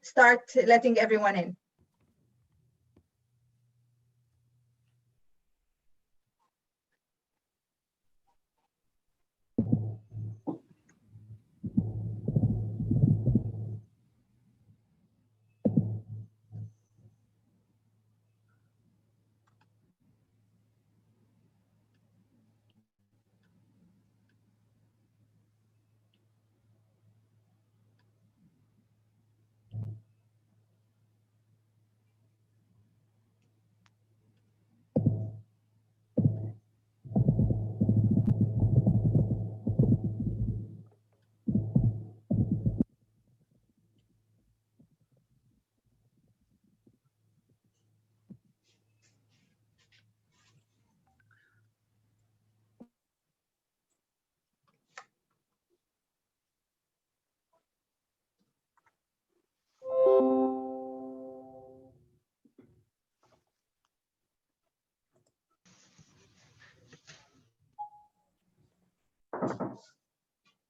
start letting everyone in.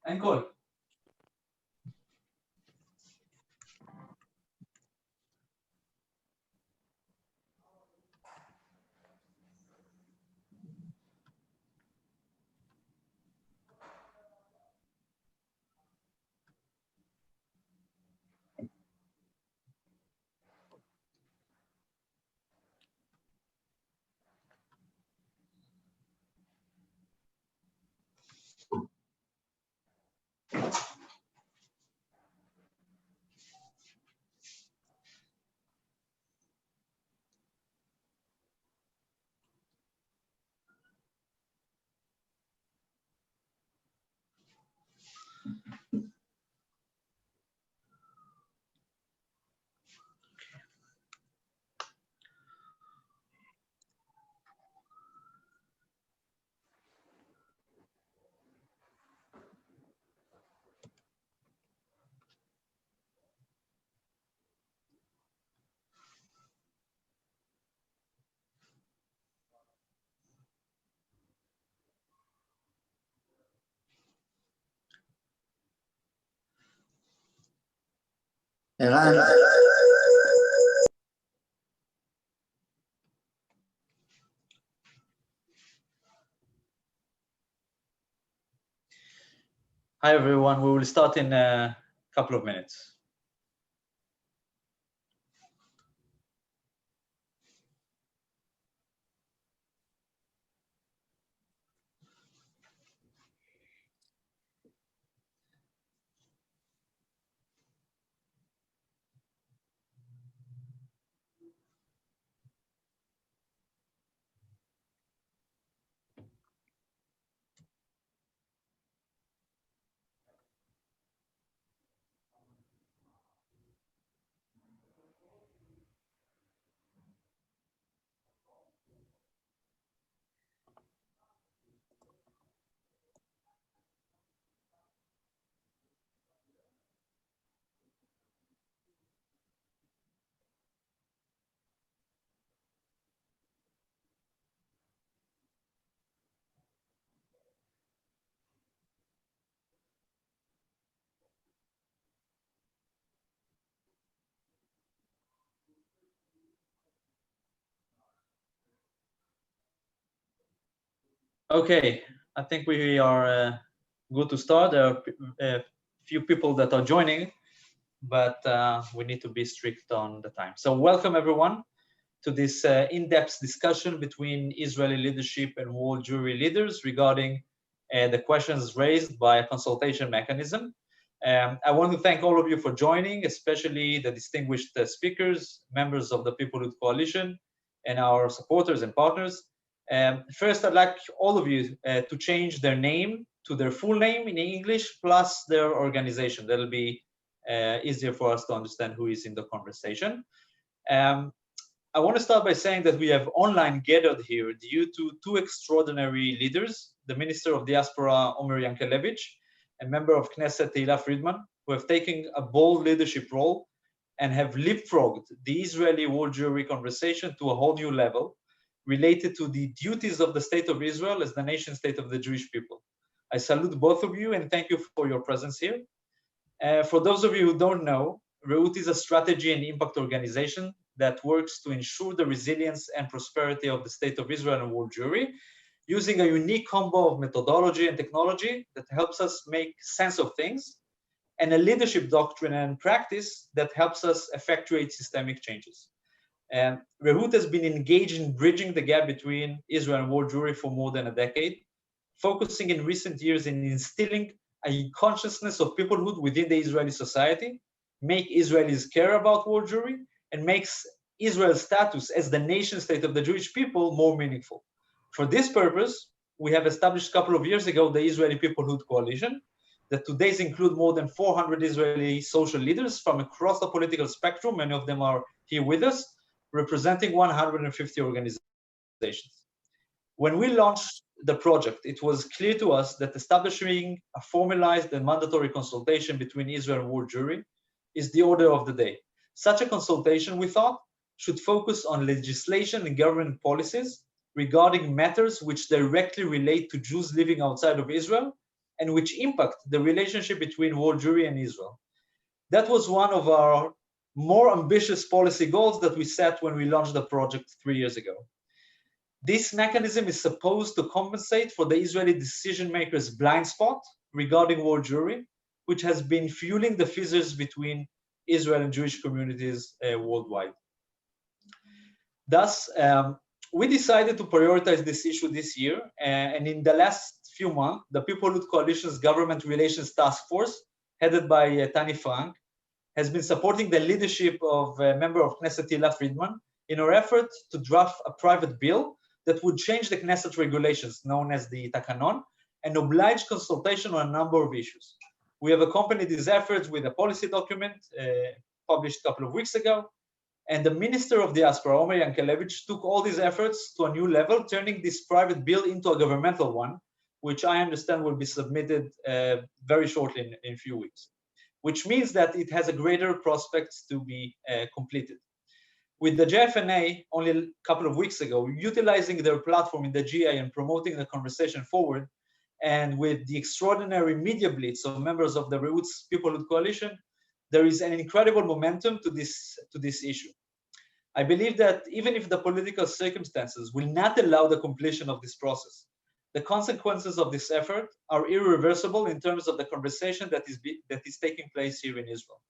Encore. Eran. Hi everyone, we will start in a couple of minutes. Okay, I think we are good to start. There are a few people that are joining, but we need to be strict on the time. So welcome everyone to this in-depth discussion between Israeli leadership and world Jewry leaders regarding the questions raised by a consultation mechanism. I want to thank all of you for joining, especially the distinguished speakers, members of the Peoplehood Coalition, and our supporters and partners. First, I'd like all of you to change their name to their full name in English, plus their organization. That'll be easier for us to understand who is in the conversation. I want to start by saying that we have online gathered here due to two extraordinary leaders, the Minister of Diaspora Omer Yankelevich and member of Knesset Tehila Friedman, who have taken a bold leadership role and have leapfrogged the Israeli world Jewry conversation to a whole new level related to the duties of the State of Israel as the nation state of the Jewish people. I salute both of you and thank you for your presence here. For those of you who don't know, Reut is a strategy and impact organization that works to ensure the resilience and prosperity of the State of Israel and world Jewry, using a unique combo of methodology and technology that helps us make sense of things, and a leadership doctrine and practice that helps us effectuate systemic changes. And Reut has been engaged in bridging the gap between Israel and world Jewry for more than a decade, focusing in recent years in instilling a consciousness of peoplehood within the Israeli society, make Israelis care about world Jewry, and makes Israel's status as the nation state of the Jewish people more meaningful. For this purpose, we have established a couple of years ago the Israeli Peoplehood Coalition, that today include more than 400 Israeli social leaders from across the political spectrum. Many of them are here with us, representing 150 organizations. When we launched the project, it was clear to us that establishing a formalized and mandatory consultation between Israel and world Jewry is the order of the day. Such a consultation, we thought, should focus on legislation and government policies regarding matters which directly relate to Jews living outside of Israel and which impact the relationship between world Jewry and Israel. That was one of our more ambitious policy goals that we set when we launched the project 3 years ago. This mechanism is supposed to compensate for the Israeli decision makers' blind spot regarding world Jewry, which has been fueling the fissures between Israel and Jewish communities worldwide. Thus, we decided to prioritize this issue this year, and in the last few months, the Peoplehood Coalition's Government Relations Task Force, headed by Dani Dayan, has been supporting the leadership of a member of Knesset, Tehila Friedman, in our effort to draft a private bill that would change the Knesset regulations, known as the Takanon, and oblige consultation on a number of issues. We have accompanied these efforts with a policy document published a couple of weeks ago, and the Minister of Diaspora, Omer Yankelevich, took all these efforts to a new level, turning this private bill into a governmental one, which I understand will be submitted very shortly in a few weeks, which means that it has a greater prospects to be completed. With the JFNA only a couple of weeks ago, utilizing their platform in the GA and promoting the conversation forward, and with the extraordinary media blitz of members of the Reut Peoplehood Coalition, there is an incredible momentum to this issue. I believe that even if the political circumstances will not allow the completion of this process, the consequences of this effort are irreversible in terms of the conversation that is taking place here in Israel.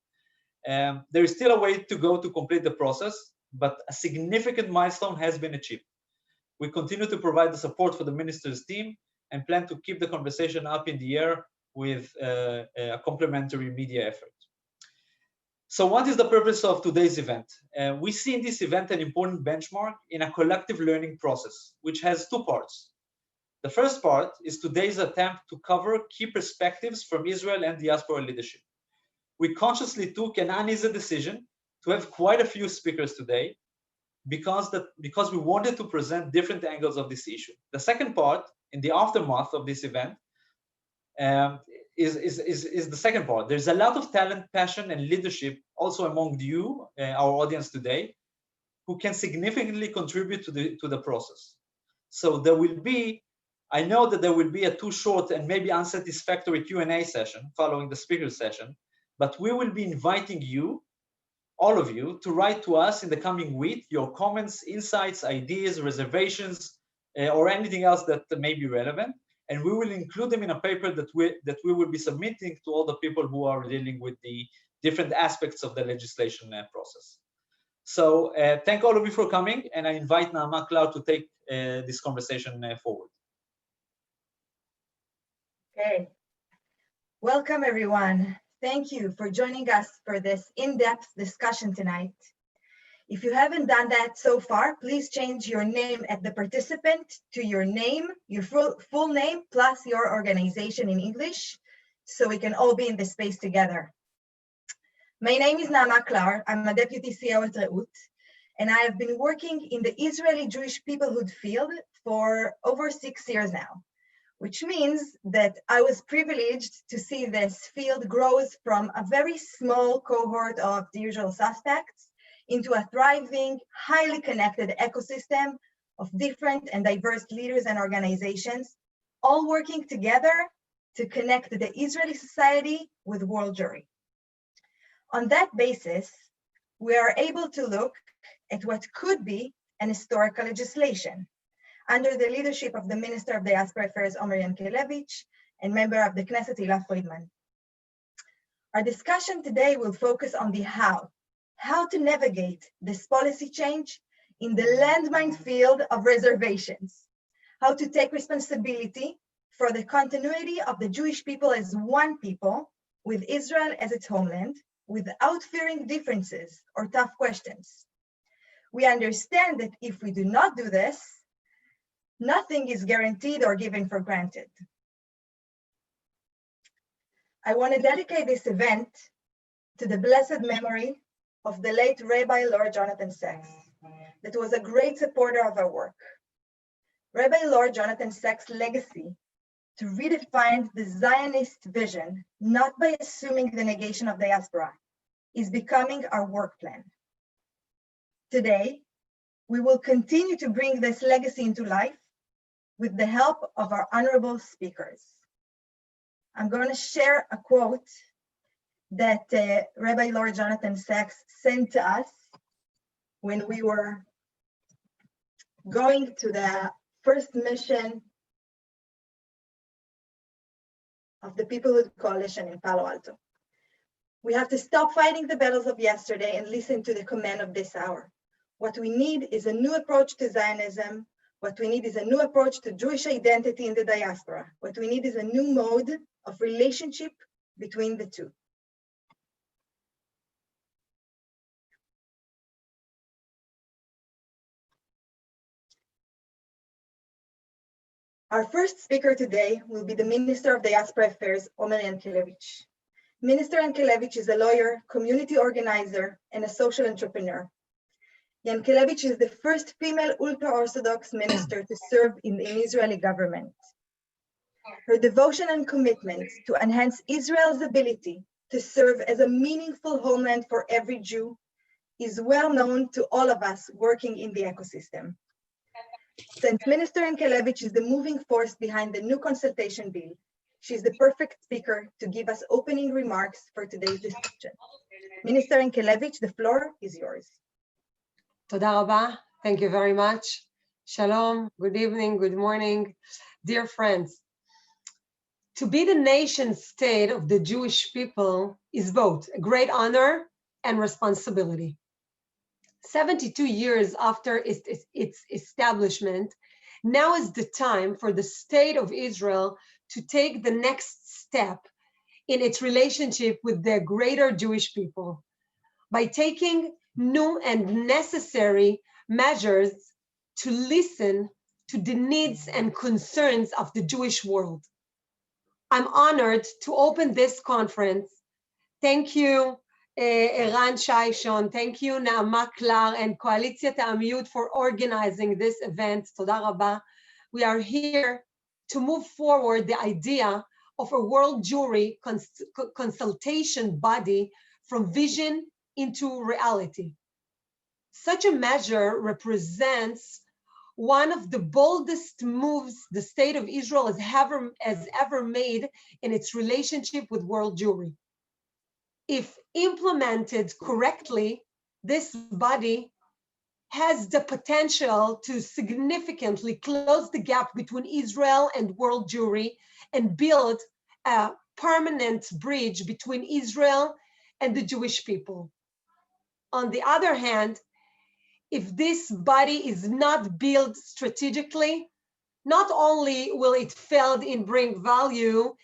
There is still a way to go to complete the process, but a significant milestone has been achieved. We continue to provide the support for the minister's team and plan to keep the conversation up in the air with a complementary media effort. So what is the purpose of today's event? We see in this event an important benchmark in a collective learning process, which has two parts. The first part is today's attempt to cover key perspectives from Israel and diaspora leadership. We consciously took an uneasy decision to have quite a few speakers today because we wanted to present different angles of this issue. The second part, in the aftermath of this event, is the second part. There's a lot of talent, passion, and leadership also among you, our audience today, who can significantly contribute to the process. So I know that there will be a too short and maybe unsatisfactory Q&A session following the speaker session, but we will be inviting you, all of you, to write to us in the coming week your comments, insights, ideas, reservations, or anything else that may be relevant. And we will include them in a paper that we will be submitting to all the people who are dealing with the different aspects of the legislation process. So thank all of you for coming, and I invite Naama, Klar to take this conversation forward. Okay. Welcome, everyone. Thank you for joining us for this in-depth discussion tonight. If you haven't done that so far, please change your name at the participant to your name, your full name, plus your organization in English, so we can all be in the space together. My name is Naama Klar. I'm a deputy CEO at Reut, and I have been working in the Israeli Jewish peoplehood field for over 6 years now, which means that I was privileged to see this field grows from a very small cohort of the usual suspects into a thriving, highly connected ecosystem of different and diverse leaders and organizations, all working together to connect the Israeli society with world Jewry. On that basis, we are able to look at what could be an historical legislation under the leadership of the Minister of Diaspora Affairs, Omer Yankelevich, and member of the Knesset, Tehila Friedman. Our discussion today will focus on the how to navigate this policy change in the landmine field of reservations, how to take responsibility for the continuity of the Jewish people as one people with Israel as its homeland, without fearing differences or tough questions. We understand that if we do not do this, nothing is guaranteed or given for granted. I want to dedicate this event to the blessed memory of the late Rabbi Lord Jonathan Sacks, that was a great supporter of our work. Rabbi Lord Jonathan Sacks' legacy to redefine the Zionist vision, not by assuming the negation of diaspora, is becoming our work plan. Today, we will continue to bring this legacy into life with the help of our honorable speakers. I'm going to share a quote that Rabbi Lord Jonathan Sacks sent to us when we were going to the first mission of the Peoplehood Coalition in Palo Alto. We have to stop fighting the battles of yesterday and listen to the command of this hour. What we need is a new approach to Zionism. What we need is a new approach to Jewish identity in the diaspora. What we need is a new mode of relationship between the two. Our first speaker today will be the Minister of Diaspora Affairs, Omer Yankelevich. Minister Yankelevich is a lawyer, community organizer, and a social entrepreneur. Yankelevich is the first female ultra-Orthodox minister to serve in the Israeli government. Her devotion and commitment to enhance Israel's ability to serve as a meaningful homeland for every Jew is well known to all of us working in the ecosystem. Since Minister Yankelevich is the moving force behind the new consultation bill, she's the perfect speaker to give us opening remarks for today's discussion. Minister Yankelevich, the floor is yours. Toda rabba. Thank you very much. Shalom, good evening, good morning. Dear friends, to be the nation state of the Jewish people is both a great honor and responsibility. 72 years after its establishment, now is the time for the state of Israel to take the next step in its relationship with the greater Jewish people by taking new and necessary measures to listen to the needs and concerns of the Jewish world. I'm honored to open this conference. Thank you, Eran, Shayshon. Thank you, Naama, Klar, and Koalitzia Ta'amiyut for organizing this event. Toda rabba. We are here to move forward the idea of a world Jewry consultation body from vision into reality. Such a measure represents one of the boldest moves the state of Israel has ever made in its relationship with world Jewry. If implemented correctly, this body has the potential to significantly close the gap between Israel and world Jewry and build a permanent bridge between Israel and the Jewish people. On the other hand, if this body is not built strategically, not only will it fail in bring value,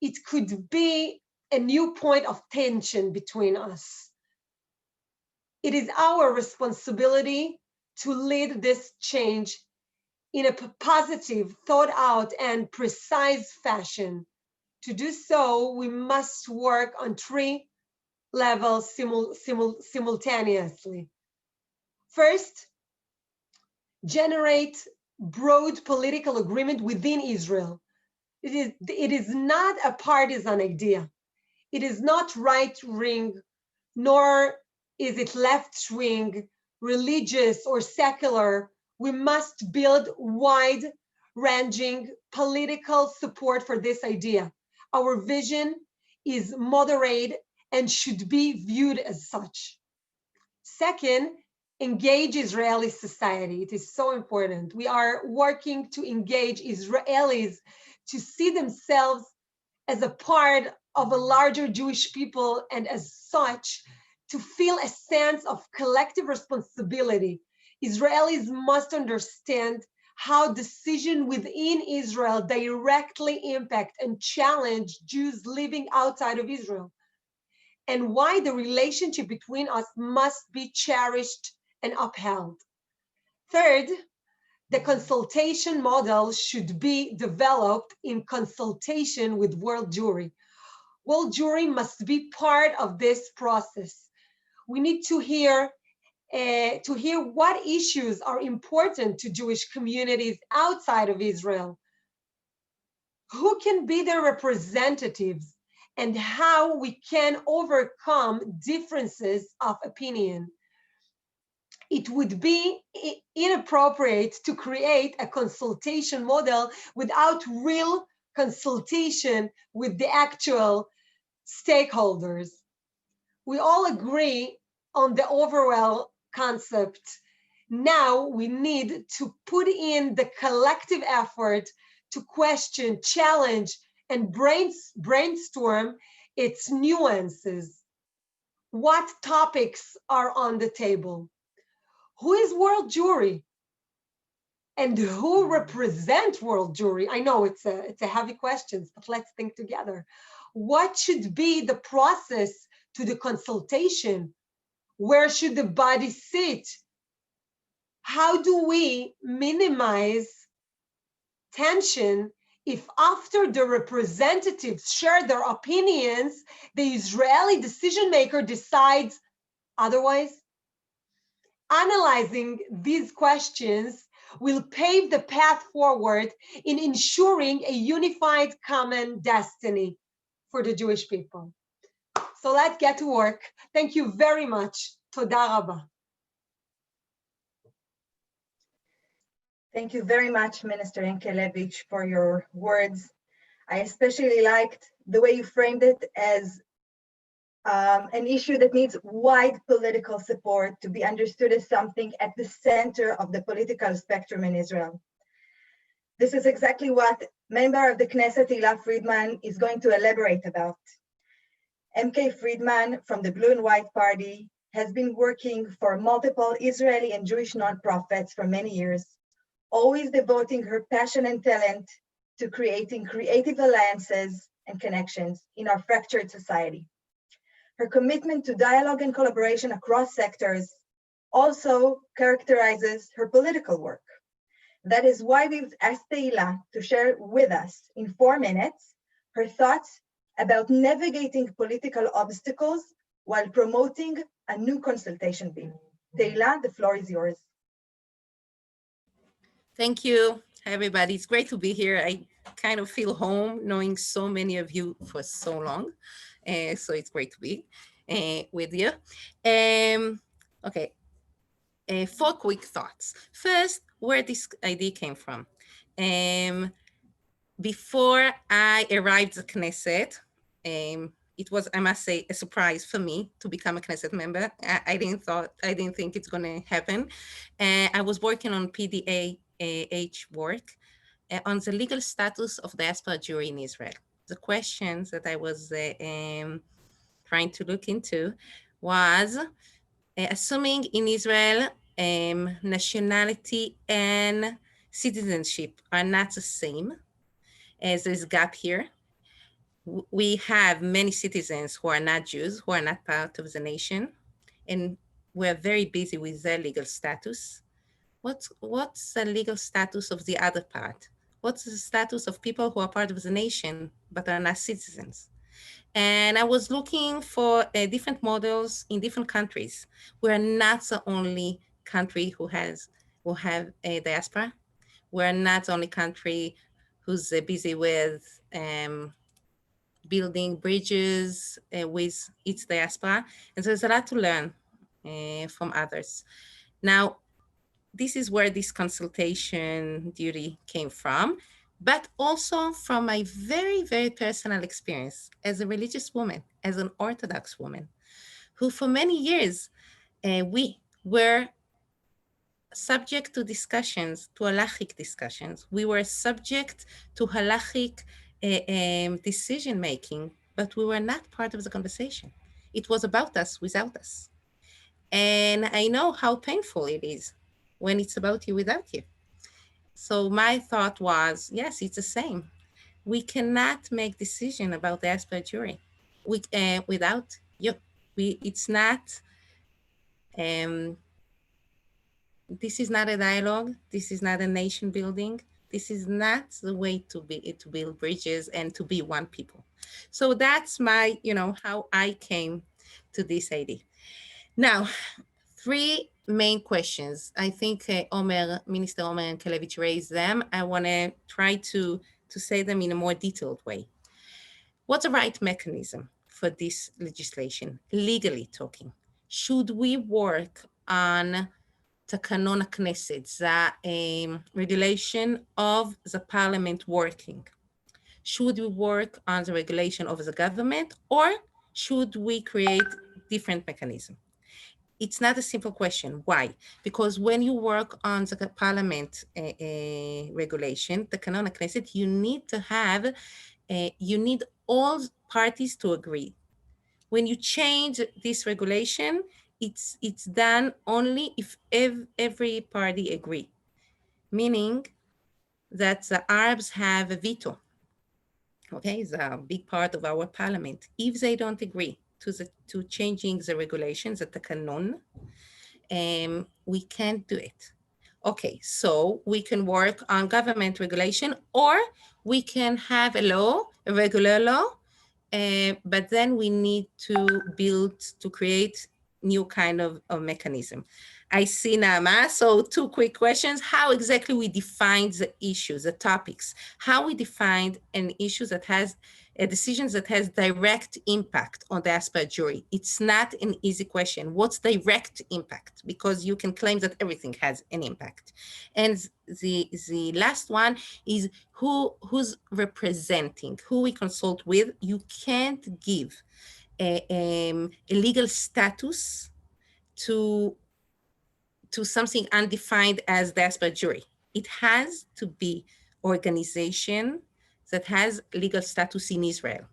it could be a new point of tension between us. It is our responsibility to lead this change in a positive, thought out, and precise fashion. To do so, we must work on 3 levels simultaneously. First, generate broad political agreement within Israel. It is not a partisan idea. It is not right-wing, nor is it left-wing, religious or secular. We must build wide-ranging political support for this idea. Our vision is moderate and should be viewed as such. Second, engage Israeli society. It is so important. We are working to engage Israelis to see themselves as a part of a larger Jewish people, and as such, to feel a sense of collective responsibility. Israelis must understand how decisions within Israel directly impact and challenge Jews living outside of Israel, and why the relationship between us must be cherished and upheld. Third, the consultation model should be developed in consultation with World Jewry. World Jewry must be part of this process. We need to hear what issues are important to Jewish communities outside of Israel. Who can be their representatives, and how we can overcome differences of opinion. It would be inappropriate to create a consultation model without real consultation with the actual stakeholders. We all agree on the overall concept. Now we need to put in the collective effort to question, challenge, and brainstorm its nuances. What topics are on the table? Who is World Jewry? And who represent World Jewry? I know it's a heavy question, but let's think together. What should be the process to the consultation? Where should the body sit? How do we minimize tension if after the representatives share their opinions, the Israeli decision maker decides otherwise? Analyzing these questions will pave the path forward in ensuring a unified common destiny for the Jewish people. So let's get to work. Thank you very much. Toda rabba. Thank you very much, Minister Yankelevich, for your words. I especially liked the way you framed it as an issue that needs wide political support to be understood as something at the center of the political spectrum in Israel. This is exactly what member of the Knesset, Tehila Friedman, is going to elaborate about. MK Friedman from the Blue and White Party has been working for multiple Israeli and Jewish nonprofits for many years, always devoting her passion and talent to creating creative alliances and connections in our fractured society. Her commitment to dialogue and collaboration across sectors also characterizes her political work. That is why we've asked Tehila to share with us in 4 minutes her thoughts about navigating political obstacles while promoting a new consultation bill. Tehila, the floor is yours. Thank you, everybody. It's great to be here. I kind of feel home knowing so many of you for so long. So it's great to be with you. Okay, 4 quick thoughts. First, where this idea came from. Before I arrived at Knesset, it was, I must say, a surprise for me to become a Knesset member. I didn't think it's going to happen. I was working on PDA work on the legal status of diaspora Jewry in Israel. The questions that I was trying to look into was assuming in Israel nationality and citizenship are not the same, as there's a gap here. We have many citizens who are not Jews, who are not part of the nation, and we're very busy with their legal status. What's the legal status of the other part? What's the status of people who are part of the nation but are not citizens? And I was looking for different models in different countries. We're not the only country who have a diaspora. We're not the only country who's busy with building bridges with its diaspora. And so there's a lot to learn from others. Now, this is where this consultation duty came from. but also from my very, very personal experience as a religious woman, as an Orthodox woman, who for many years, we were subject to discussions, to halachic discussions. We were subject to halachic decision-making, but we were not part of the conversation. It was about us without us. And I know how painful it is when it's about you without you. So my thought was, yes, it's the same. We cannot make decision about diaspora Jewry without you. It's not, this is not a dialogue. This is not a nation building. This is not the way to build bridges and to be one people. So that's my, how I came to this idea. Now, three main questions. I think Minister Omer Yankelevich raised them. I want to try to say them in a more detailed way. What's the right mechanism for this legislation, legally talking? Should we work on Takanon Knesset, the regulation of the parliament working? Should we work on the regulation of the government, or should we create different mechanism? It's not a simple question. Why? Because when you work on the parliament regulation, the Takanon Knesset, you need to have, you need all parties to agree. When you change this regulation, it's done only if every party agree, meaning that the Arabs have a veto. Okay, it's a big part of our parliament. If they don't agree to changing the regulations, the Takanon, we can't do it. Okay, so we can work on government regulation, or we can have a law, a regular law, but then we need to create new kind of mechanism. I see Naama, so two quick questions. How exactly we define the issues, the topics? How we define an issue that has a decision that has direct impact on diaspora Jewry? It's not an easy question. What's direct impact? Because you can claim that everything has an impact. And the last one is who's representing, who we consult with. You can't give a legal status to something undefined as diaspora Jewry. It has to be organization that has legal status in Israel.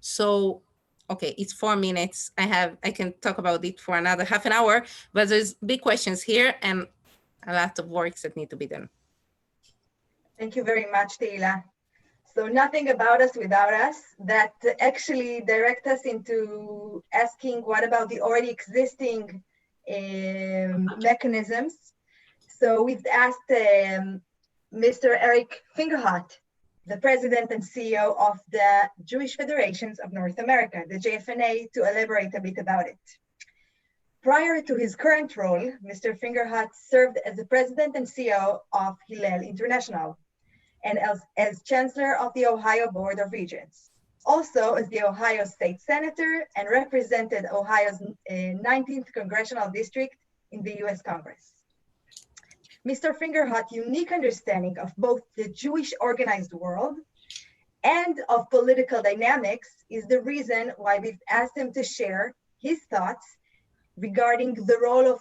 So, okay, it's 4 minutes. I can talk about it for another half an hour, but there's big questions here and a lot of work that need to be done. Thank you very much, Tehila. So nothing about us without us. That actually direct us into asking what about the already existing mechanisms. So we've asked Mr. Eric Fingerhut, the president and CEO of the Jewish Federations of North America, the JFNA, to elaborate a bit about it. Prior to his current role, Mr. Fingerhut served as the president and CEO of Hillel International and as chancellor of the Ohio Board of Regents. Also as the Ohio State Senator and represented Ohio's 19th Congressional District in the US Congress. Mr. Fingerhut's unique understanding of both the Jewish organized world and of political dynamics is the reason why we've asked him to share his thoughts regarding the role of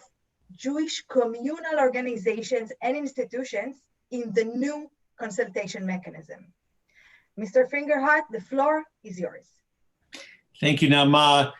Jewish communal organizations and institutions in the new consultation mechanism. Mr. Fingerhut, the floor is yours. Thank you, Naama.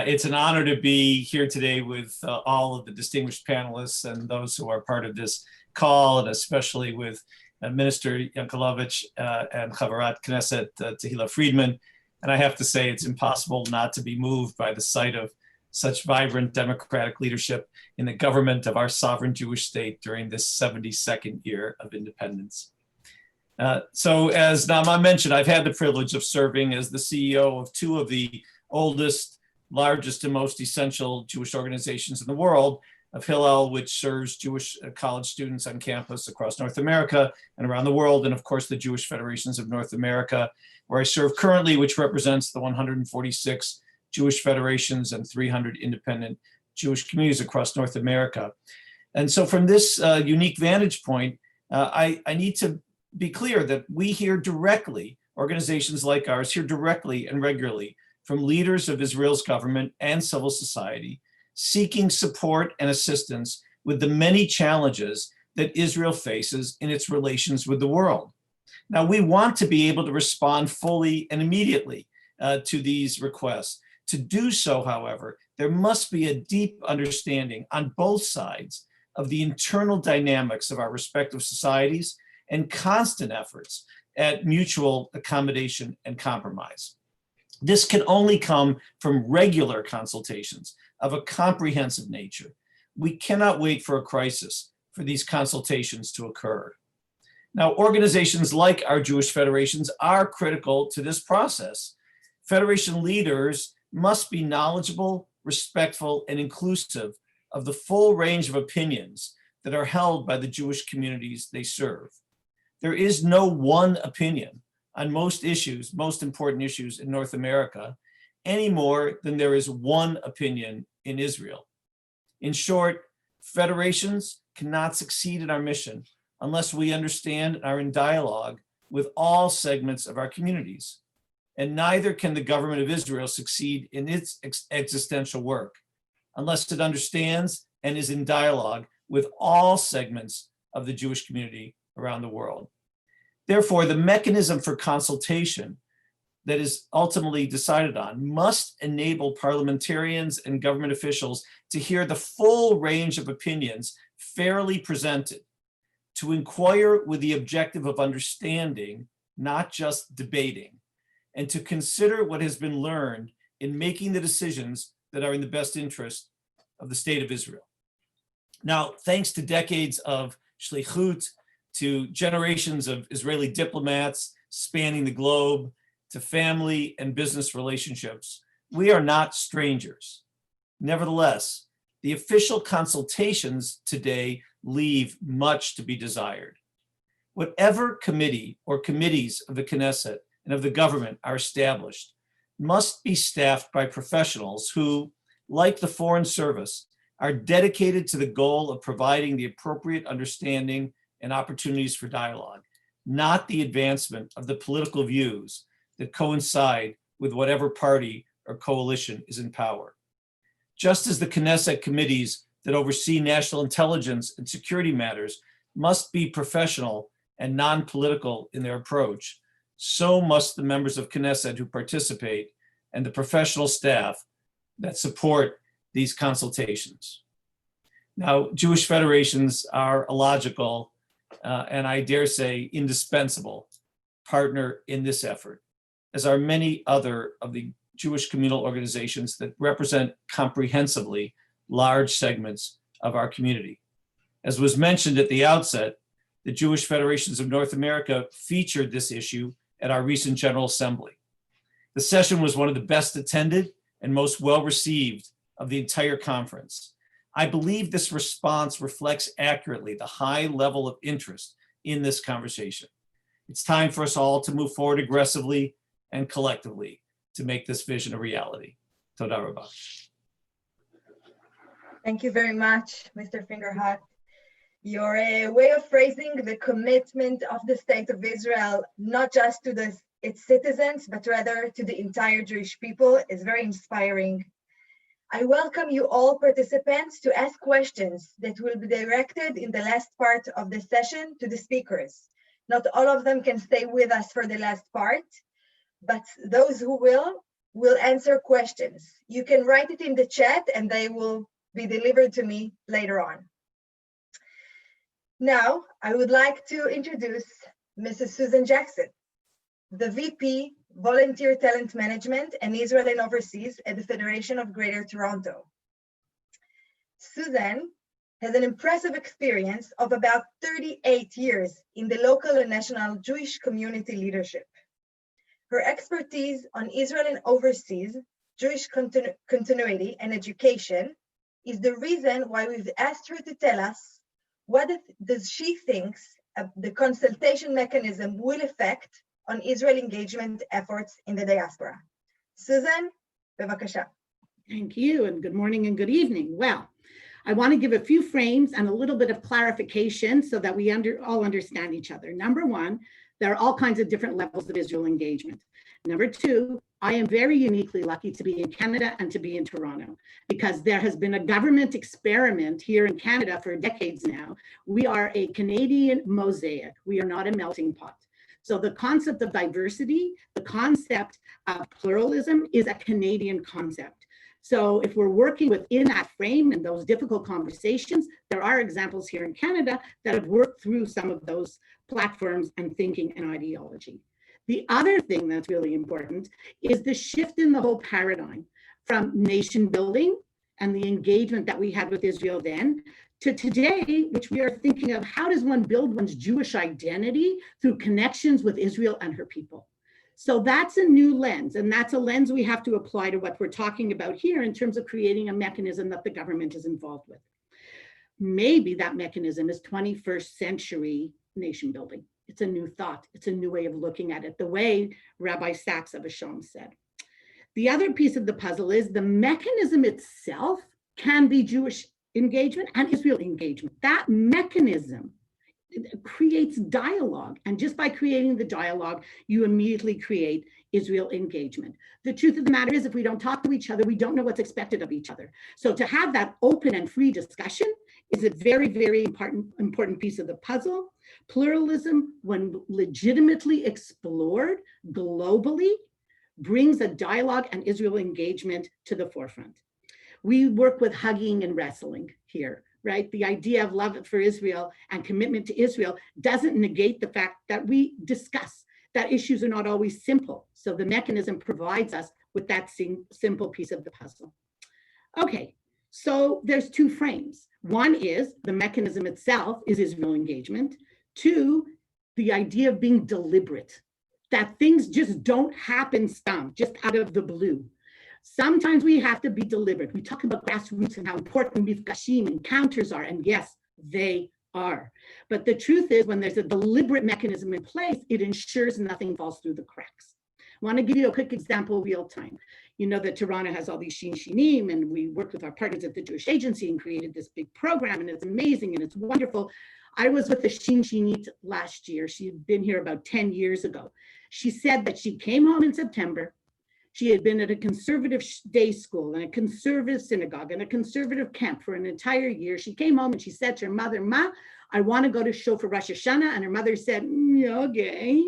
It's an honor to be here today with all of the distinguished panelists and those who are part of this call, and especially with Minister Yankelevich and Chavarat Knesset Tehila Friedman. And I have to say, it's impossible not to be moved by the sight of such vibrant democratic leadership in the government of our sovereign Jewish state during this 72nd year of independence. So as Naama mentioned, I've had the privilege of serving as the CEO of two of the oldest, largest, and most essential Jewish organizations in the world, of Hillel, which serves Jewish college students on campus across North America and around the world, and of course the Jewish Federations of North America, where I serve currently, which represents the 146 Jewish federations and 300 independent Jewish communities across North America. And so from this unique vantage point, I need to be clear that we hear directly, organizations like ours hear directly and regularly from leaders of Israel's government and civil society seeking support and assistance with the many challenges that Israel faces in its relations with the world. Now, we want to be able to respond fully and immediately to these requests. To do so, however, there must be a deep understanding on both sides of the internal dynamics of our respective societies and constant efforts at mutual accommodation and compromise. This can only come from regular consultations of a comprehensive nature. We cannot wait for a crisis for these consultations to occur. Now, organizations like our Jewish federations are critical to this process. Federation leaders must be knowledgeable, respectful, and inclusive of the full range of opinions that are held by the Jewish communities they serve. There is no one opinion on most issues, most important issues in North America, any more than there is one opinion in Israel. In short, federations cannot succeed in our mission unless we understand and are in dialogue with all segments of our communities. And neither can the government of Israel succeed in its existential work unless it understands and is in dialogue with all segments of the Jewish community around the world. Therefore, the mechanism for consultation that is ultimately decided on must enable parliamentarians and government officials to hear the full range of opinions fairly presented, to inquire with the objective of understanding, not just debating, and to consider what has been learned in making the decisions that are in the best interest of the state of Israel. Now, thanks to decades of shlichut, to generations of Israeli diplomats spanning the globe, to family and business relationships, we are not strangers. Nevertheless, the official consultations today leave much to be desired. Whatever committee or committees of the Knesset and of the government are established must be staffed by professionals who, like the Foreign Service, are dedicated to the goal of providing the appropriate understanding and opportunities for dialogue, not the advancement of the political views that coincide with whatever party or coalition is in power. Just as the Knesset committees that oversee national intelligence and security matters must be professional and non-political in their approach, so must the members of Knesset who participate and the professional staff that support these consultations. Now, Jewish federations are a logical and I dare say indispensable partner in this effort, as are many other of the Jewish communal organizations that represent comprehensively large segments of our community. As was mentioned at the outset, the Jewish Federations of North America featured this issue at our recent General Assembly. The session was one of the best attended and most well-received of the entire conference. I believe this response reflects accurately the high level of interest in this conversation. It's time for us all to move forward aggressively and collectively to make this vision a reality. Toda rabba. Thank you very much, Mr. Fingerhut. Your way of phrasing the commitment of the State of Israel, not just to its citizens, but rather to the entire Jewish people, is very inspiring. I welcome you all participants to ask questions that will be directed in the last part of the session to the speakers. Not all of them can stay with us for the last part, but those who will answer questions. You can write it in the chat and they will be delivered to me later on. Now, I would like to introduce Mrs. Susan Jackson, the VP, Volunteer Talent Management and Israel and Overseas at the Federation of Greater Toronto. Susan has an impressive experience of about 38 years in the local and national Jewish community leadership. Her expertise on Israel and overseas, Jewish continuity and education is the reason why we've asked her to tell us what does she thinks the consultation mechanism will affect on Israel engagement efforts in the diaspora. Susan, bevakasha. Thank you, and good morning and good evening. Well, I want to give a few frames and a little bit of clarification so that we all understand each other. Number one, there are all kinds of different levels of Israel engagement. Number two, I am very uniquely lucky to be in Canada and to be in Toronto because there has been a government experiment here in Canada for decades now. We are a Canadian mosaic. We are not a melting pot. So the concept of diversity, the concept of pluralism is a Canadian concept. So if we're working within that frame and those difficult conversations, there are examples here in Canada that have worked through some of those platforms and thinking and ideology. The other thing that's really important is the shift in the whole paradigm from nation building and the engagement that we had with Israel then to today, which we are thinking of how does one build one's Jewish identity through connections with Israel and her people. So that's a new lens, and that's a lens we have to apply to what we're talking about here in terms of creating a mechanism that the government is involved with. Maybe that mechanism is 21st century nation building. It's a new thought. It's a new way of looking at it, the way Rabbi Sachs of Asham said. The other piece of the puzzle is the mechanism itself can be Jewish engagement and Israel engagement. That mechanism creates dialogue. And just by creating the dialogue, you immediately create Israel engagement. The truth of the matter is, if we don't talk to each other, we don't know what's expected of each other. So to have that open and free discussion is a very, very important piece of the puzzle. Pluralism, when legitimately explored globally, brings a dialogue and Israel engagement to the forefront. We work with hugging and wrestling here, right? The idea of love for Israel and commitment to Israel doesn't negate the fact that we discuss that issues are not always simple. So the mechanism provides us with that simple piece of the puzzle. Okay, so there's two frames. One is the mechanism itself is Israel engagement. Two, the idea of being deliberate, that things just don't happen just out of the blue. Sometimes we have to be deliberate. We talk about grassroots and how important mifkashim encounters are, and yes, they are. But the truth is, when there's a deliberate mechanism in place, it ensures nothing falls through the cracks. I want to give you a quick example real time. You know that Toronto has all these shinim, and we worked with our partners at the Jewish Agency and created this big program, and it's amazing and it's wonderful. I was with the Shinit last year. She had been here about 10 years ago. She said that she came home in September. She had been at a conservative day school and a conservative synagogue and a conservative camp for an entire year. She came home and she said to her mother, "Ma, I want to go to show for Rosh Hashanah." And her mother said, "Okay."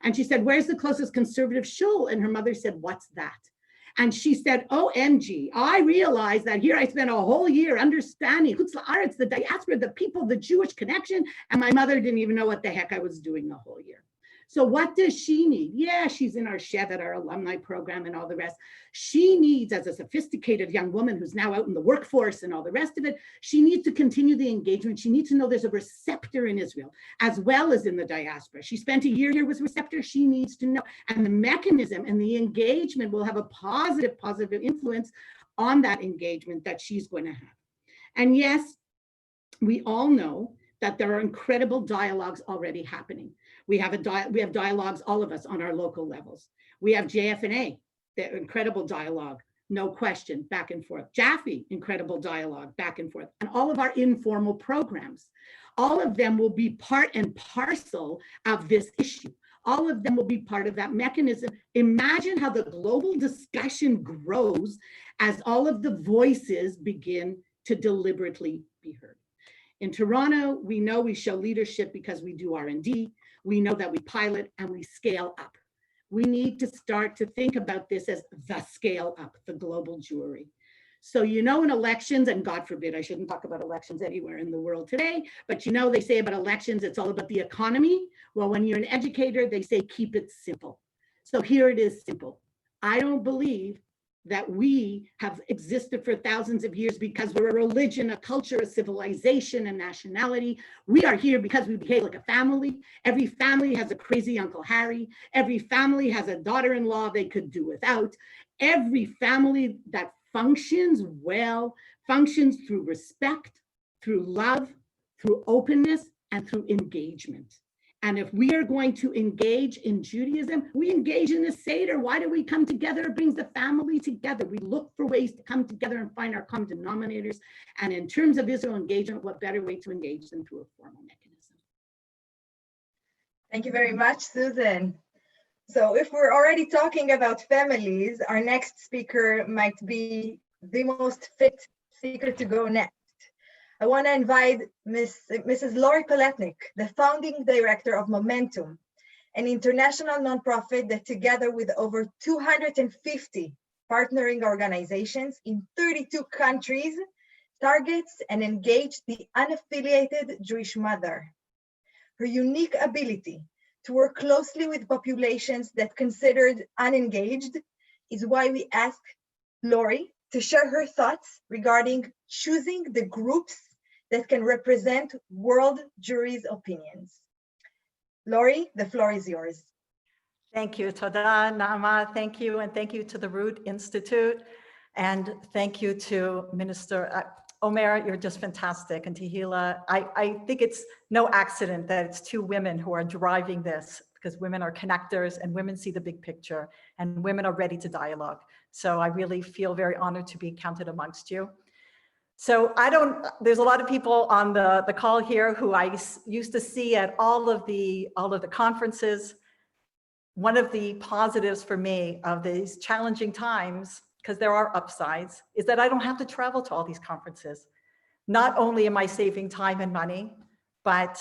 And she said, "Where's the closest conservative shul?" And her mother said, "What's that?" And she said, "OMG, I realized that here I spent a whole year understanding Chutz La'aretz, the diaspora, the people, the Jewish connection, and my mother didn't even know what the heck I was doing the whole year." So what does she need? Yeah, she's in our Shevet, our alumni program and all the rest. She needs, as a sophisticated young woman who's now out in the workforce and all the rest of it, she needs to continue the engagement. She needs to know there's a receptor in Israel as well as in the diaspora. She spent a year here with receptor. She needs to know. And the mechanism and the engagement will have a positive influence on that engagement that she's going to have. And yes, we all know that there are incredible dialogues already happening. We have dialogues, all of us, on our local levels. We have JFNA, the incredible dialogue, no question, back and forth. Jaffe, incredible dialogue, back and forth. And all of our informal programs, all of them will be part and parcel of this issue. All of them will be part of that mechanism. Imagine how the global discussion grows as all of the voices begin to deliberately be heard. In Toronto, we know we show leadership because we do R&D. We know that we pilot and we scale up. We need to start to think about this as the scale up, the global Jewry. So, you know, in elections, and God forbid, I shouldn't talk about elections anywhere in the world today, but you know, they say about elections, it's all about the economy. Well, when you're an educator, they say, keep it simple. So here it is simple. I don't believe that we have existed for thousands of years because we're a religion, a culture, a civilization, a nationality. We are here because we behave like a family. Every family has a crazy Uncle Harry. Every family has a daughter-in-law they could do without. Every family that functions well, functions through respect, through love, through openness, and through engagement. And if we are going to engage in Judaism, we engage in the Seder. Why do we come together? It brings the family together. We look for ways to come together and find our common denominators. And in terms of Israel engagement, what better way to engage than through a formal mechanism? Thank you very much, Susan. So if we're already talking about families, our next speaker might be the most fit speaker to go next. I want to invite Mrs. Lori Palatnik, the founding director of Moementum, an international nonprofit that together with over 250 partnering organizations in 32 countries, targets and engages the unaffiliated Jewish mother. Her unique ability to work closely with populations that considered unengaged is why we ask Lori to share her thoughts regarding choosing the groups that can represent world Jewry's opinions. Lori, the floor is yours. Thank you, Toda, Naama, thank you, and thank you to the Reut Institute, and thank you to Minister Omer, you're just fantastic, and Tehila. I think it's no accident that it's two women who are driving this, because women are connectors and women see the big picture and women are ready to dialogue. So I really feel very honored to be counted amongst you. So there's a lot of people on the call here who I used to see at all of the conferences. One of the positives for me of these challenging times, because there are upsides, is that I don't have to travel to all these conferences. Not only am I saving time and money, but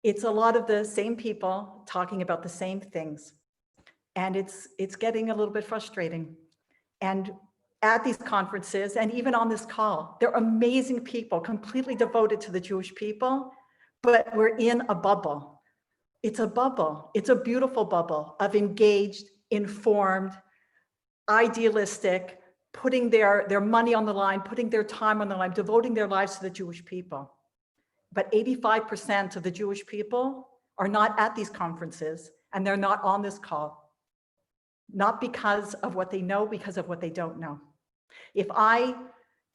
it's a lot of the same people talking about the same things. And it's getting a little bit frustrating. And at these conferences, and even on this call, they're amazing people, completely devoted to the Jewish people, but we're in a bubble. It's a bubble. It's a beautiful bubble of engaged, informed, idealistic, putting their money on the line, putting their time on the line, devoting their lives to the Jewish people. But 85% of the Jewish people are not at these conferences, and they're not on this call. Not because of what they know, because of what they don't know. If I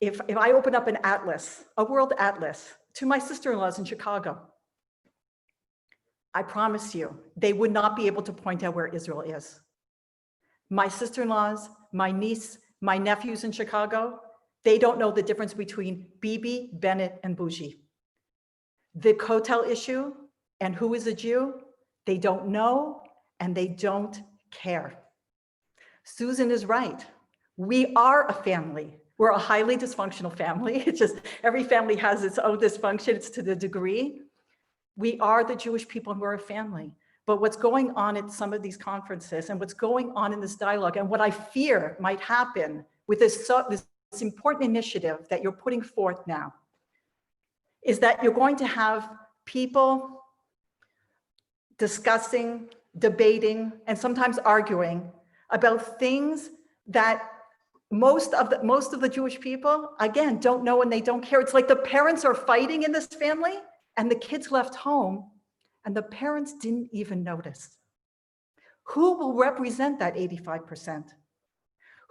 open up an atlas, a world atlas, to my sister-in-laws in Chicago, I promise you, they would not be able to point out where Israel is. My sister-in-laws, my niece, my nephews in Chicago, they don't know the difference between Bibi, Bennett, and Bougie. The Kotel issue and who is a Jew, they don't know and they don't care. Susan is right. We are a family. We're a highly dysfunctional family. It's just every family has its own dysfunction. It's to the degree. We are the Jewish people and we're a family. But what's going on at some of these conferences and what's going on in this dialogue and what I fear might happen with this important initiative that you're putting forth now is that you're going to have people discussing, debating, and sometimes arguing about things that most of the Jewish people, again, don't know and they don't care. It's like the parents are fighting in this family and the kids left home and the parents didn't even notice. Who will represent that 85%?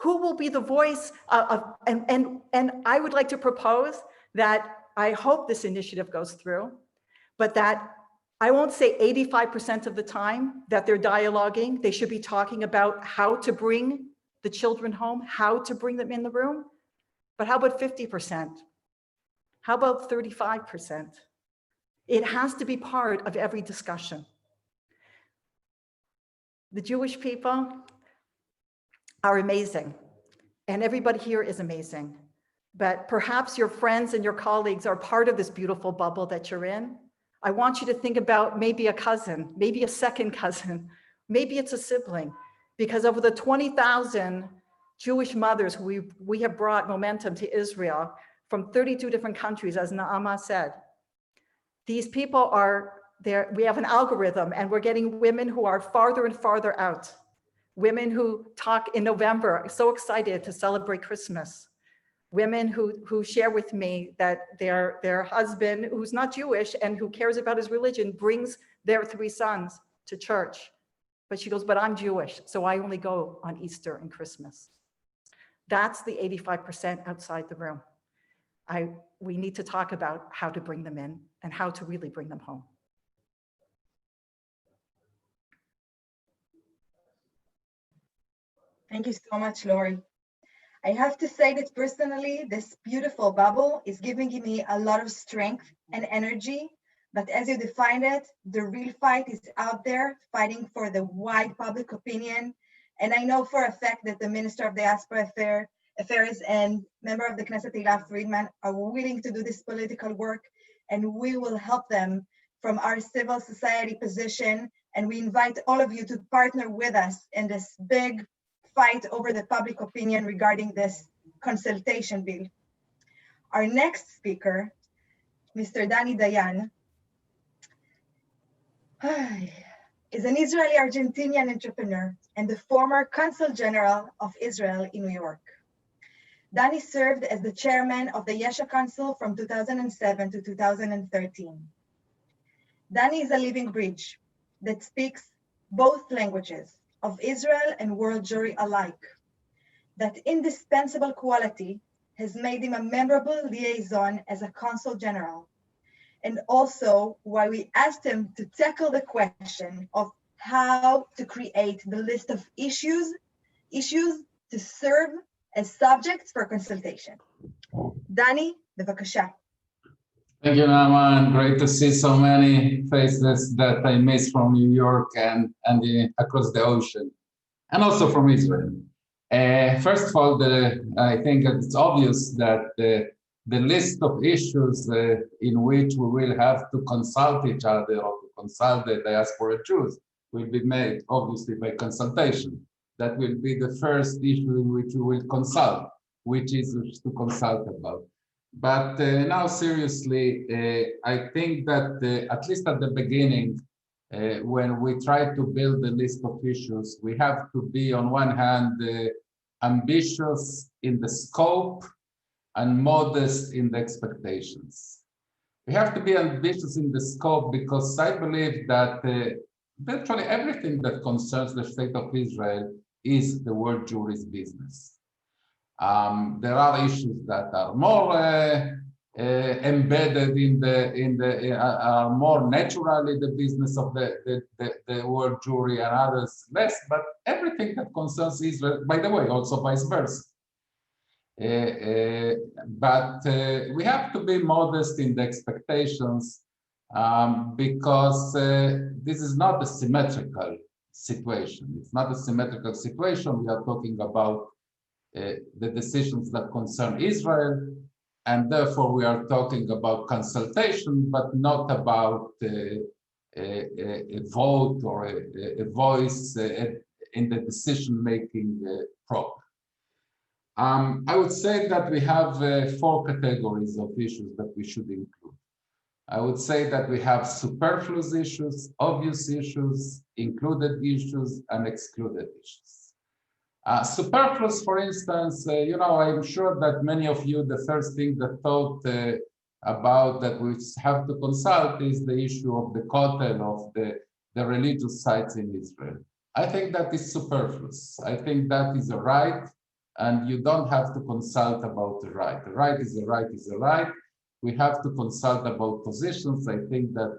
Who will be the voice and I would like to propose that I hope this initiative goes through, but that I won't say 85% of the time that they're dialoguing, they should be talking about how to bring the children home, how to bring them in the room, but how about 50%? How about 35%? It has to be part of every discussion. The Jewish people are amazing, and everybody here is amazing, but perhaps your friends and your colleagues are part of this beautiful bubble that you're in. I want you to think about maybe a cousin, maybe a second cousin, maybe it's a sibling, because over the 20,000 Jewish mothers who we have brought Moementum to Israel from 32 different countries, as Naama said, these people are there. We have an algorithm and we're getting women who are farther and farther out. Women who talk in November, so excited to celebrate Christmas. Women who share with me that their husband, who's not Jewish and who cares about his religion, brings their 3 sons to church. But she goes, but I'm Jewish, so I only go on Easter and Christmas. That's the 85% outside the room. We need to talk about how to bring them in and how to really bring them home. Thank you so much, Lori. I have to say that personally, this beautiful bubble is giving me a lot of strength and energy. But as you defined it, the real fight is out there, fighting for the wide public opinion. And I know for a fact that the Minister of Diaspora Affairs and member of the Knesset, Tehila Friedman, are willing to do this political work, and we will help them from our civil society position. And we invite all of you to partner with us in this big fight over the public opinion regarding this consultation bill. Our next speaker, Mr. Dani Dayan, is an Israeli-Argentinian entrepreneur and the former Consul General of Israel in New York. Dani served as the chairman of the Yesha Council from 2007 to 2013. Dani is a living bridge that speaks both languages of Israel and world Jewry alike. That indispensable quality has made him a memorable liaison as a Consul General, and also why we asked him to tackle the question of how to create the list of issues to serve as subjects for consultation. Dani, bevakasha. Thank you, Naama, and great to see so many faces that I miss from New York and across the ocean, and also from Israel. First of all, I think it's obvious that the list of issues in which we will have to consult each other or to consult the diaspora Jews will be made, obviously, by consultation. That will be the first issue in which we will consult, which is to consult about. But now, seriously, I think that at least at the beginning, when we try to build a list of issues, we have to be, on one hand, ambitious in the scope and modest in the expectations. We have to be ambitious in the scope because I believe that virtually everything that concerns the state of Israel is the world Jewry's business. There are issues that are more embedded are more naturally the business of the world Jewry, and others less, but everything that concerns Israel, by the way, also vice versa. But we have to be modest in the expectations because this is not a symmetrical situation. It's not a symmetrical situation. We are talking about the decisions that concern Israel, and therefore we are talking about consultation, but not about a vote or a voice in the decision-making problem. I would say that we have 4 categories of issues that we should include. I would say that we have superfluous issues, obvious issues, included issues, and excluded issues. Superfluous, for instance, I'm sure that many of you, the first thing that thought about that we have to consult is the issue of the kotel, of the religious sites in Israel. I think that is superfluous. I think that is a right, and you don't have to consult about the right. The right is a right is a right. We have to consult about positions. I think that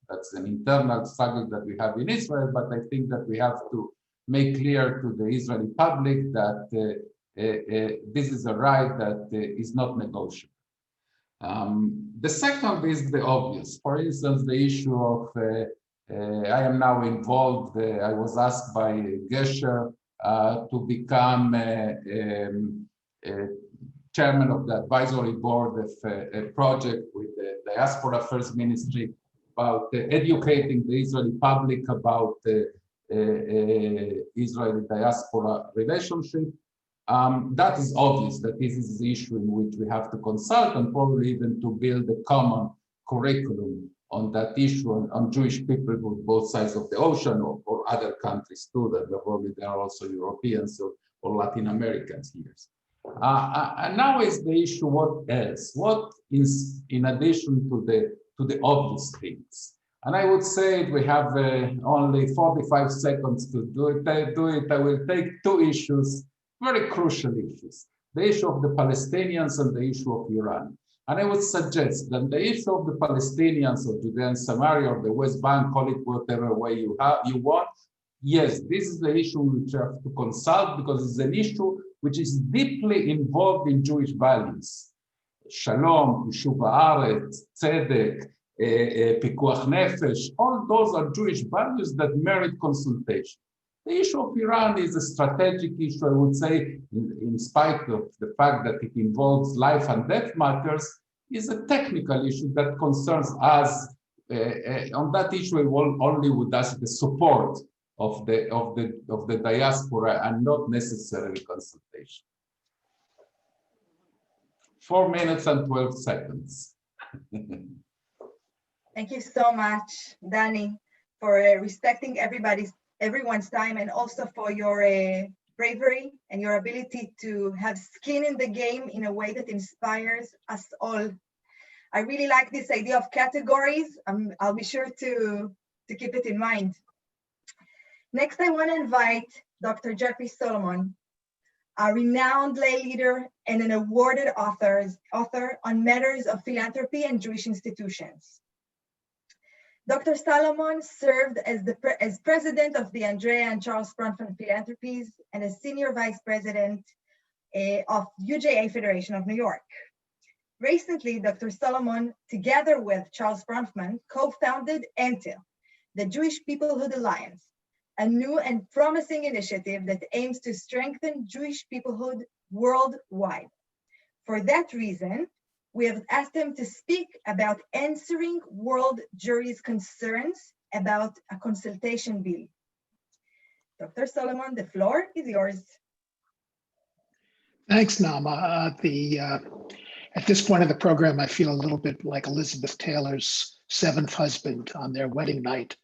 that's an internal struggle that we have in Israel, but I think that we have to make clear to the Israeli public that this is a right that is not negotiable. The second is the obvious. For instance, the issue of, I am now involved, I was asked by Gesher to become chairman of the advisory board of a project with the Diaspora Affairs Ministry about educating the Israeli public about Israeli diaspora relationship. That is obvious that this is the issue in which we have to consult and probably even to build a common curriculum on that issue on Jewish people with both sides of the ocean or other countries too, that probably there are also Europeans or Latin Americans here. And now is the issue, what else? What is in addition to the obvious things? And I would say we have only 45 seconds to do it. I will take 2 issues, very crucial issues. The issue of the Palestinians and the issue of Iran. And I would suggest that the issue of the Palestinians or Judea and Samaria or the West Bank, call it whatever way you want, yes, this is the issue which you have to consult because it's an issue which is deeply involved in Jewish values. Shalom, Yishuv Haaretz, Tzedek, Pikuach Nefesh, all those are Jewish values that merit consultation. The issue of Iran is a strategic issue, I would say, in spite of the fact that it involves life and death matters, is a technical issue that concerns us. On that issue, only would ask the support of the diaspora and not necessarily consultation. 4 minutes and 12 seconds. Thank you so much, Dani, for respecting everyone's time and also for your bravery and your ability to have skin in the game in a way that inspires us all. I really like this idea of categories. I'll be sure to keep it in mind. Next, I want to invite Dr. Jeffrey Solomon, a renowned lay leader and an awarded author on matters of philanthropy and Jewish institutions. Dr. Solomon served as president of the Andrea and Charles Bronfman Philanthropies and as senior vice president of UJA Federation of New York. Recently, Dr. Solomon, together with Charles Bronfman, co-founded ENTIL, the Jewish Peoplehood Alliance, a new and promising initiative that aims to strengthen Jewish peoplehood worldwide. For that reason, we have asked him to speak about answering world jury's concerns about a consultation bill. Dr. Solomon, the floor is yours. Thanks, Naama. At this point of the program, I feel a little bit like Elizabeth Taylor's seventh husband on their wedding night.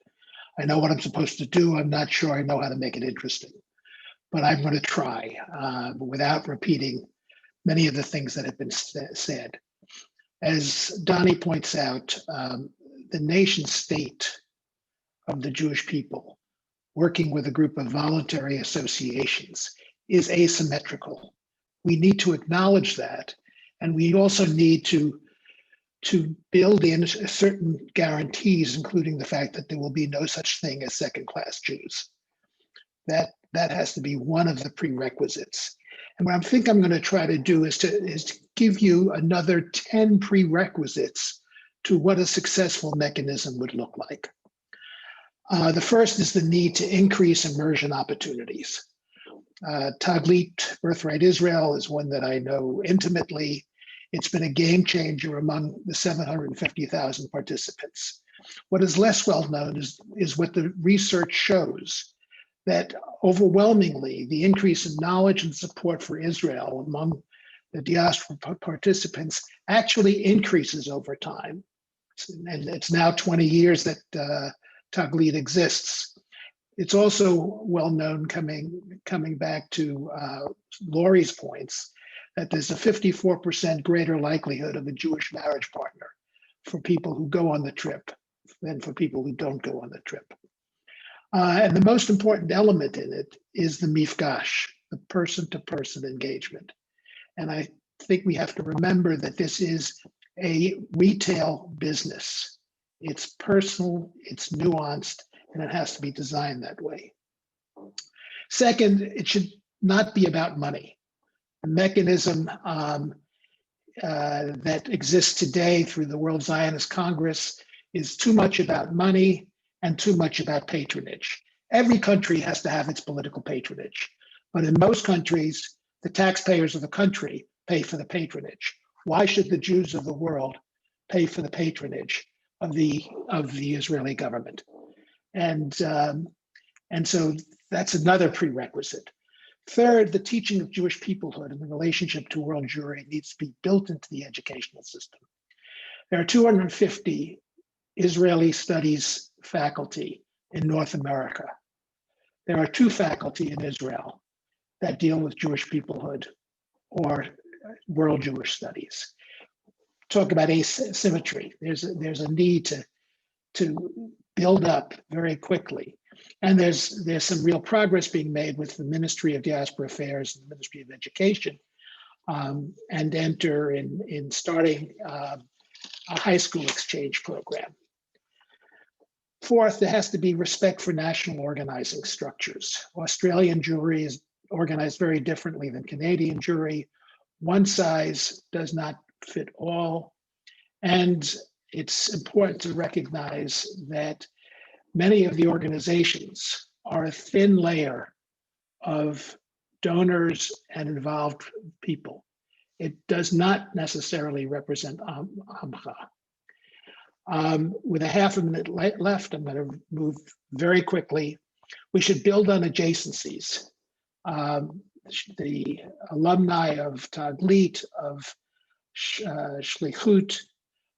I know what I'm supposed to do. I'm not sure I know how to make it interesting, but I'm going to try without repeating many of the things that have been said. As Dani points out, the nation state of the Jewish people, working with a group of voluntary associations, is asymmetrical. We need to acknowledge that, and we also need to build in certain guarantees, including the fact that there will be no such thing as second-class Jews. That has to be one of the prerequisites. And what I think I'm going to try to do is to give you another 10 prerequisites to what a successful mechanism would look like. The first is the need to increase immersion opportunities. Taglit, Birthright Israel, is one that I know intimately. It's been a game changer among the 750,000 participants. What is less well known is what the research shows, that overwhelmingly the increase in knowledge and support for Israel among the diaspora participants actually increases over time. And it's now 20 years that Taglit exists. It's also well known, coming back to Lori's points, that there's a 54% greater likelihood of a Jewish marriage partner for people who go on the trip than for people who don't go on the trip. And the most important element in it is the mifgash, the person-to-person engagement. And I think we have to remember that this is a retail business. It's personal, it's nuanced, and it has to be designed that way. Second, it should not be about money. The mechanism that exists today through the World Zionist Congress is too much about money and too much about patronage. Every country has to have its political patronage, but in most countries, the taxpayers of the country pay for the patronage. Why should the Jews of the world pay for the patronage of the Israeli government? And so that's another prerequisite. Third, the teaching of Jewish peoplehood and the relationship to world Jewry needs to be built into the educational system. There are 250 Israeli studies faculty in North America. There are 2 faculty in Israel that deal with Jewish peoplehood or world Jewish studies. Talk about asymmetry. There's a need to build up very quickly. And there's some real progress being made with the Ministry of Diaspora Affairs and the Ministry of Education, and enter in starting a high school exchange program. Fourth, there has to be respect for national organizing structures. Australian Jewry is organized very differently than Canadian Jewry. One size does not fit all. And it's important to recognize that many of the organizations are a thin layer of donors and involved people. It does not necessarily represent Amcha. With a half a minute left, I'm going to move very quickly. We should build on adjacencies. The alumni of Taglit, of Shlichut,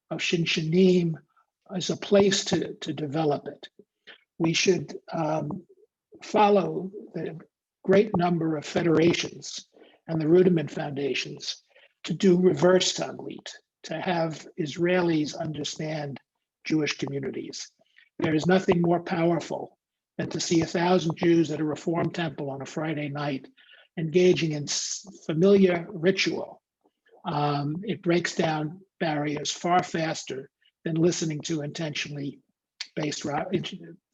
of Shinshanim is a place to develop it. We should follow the great number of federations and the Rudiment foundations to do reverse Taglit, to have Israelis understand Jewish communities. There is nothing more powerful than to see 1,000 Jews at a Reform temple on a Friday night engaging in familiar ritual. It breaks down barriers far faster than listening to intentionally based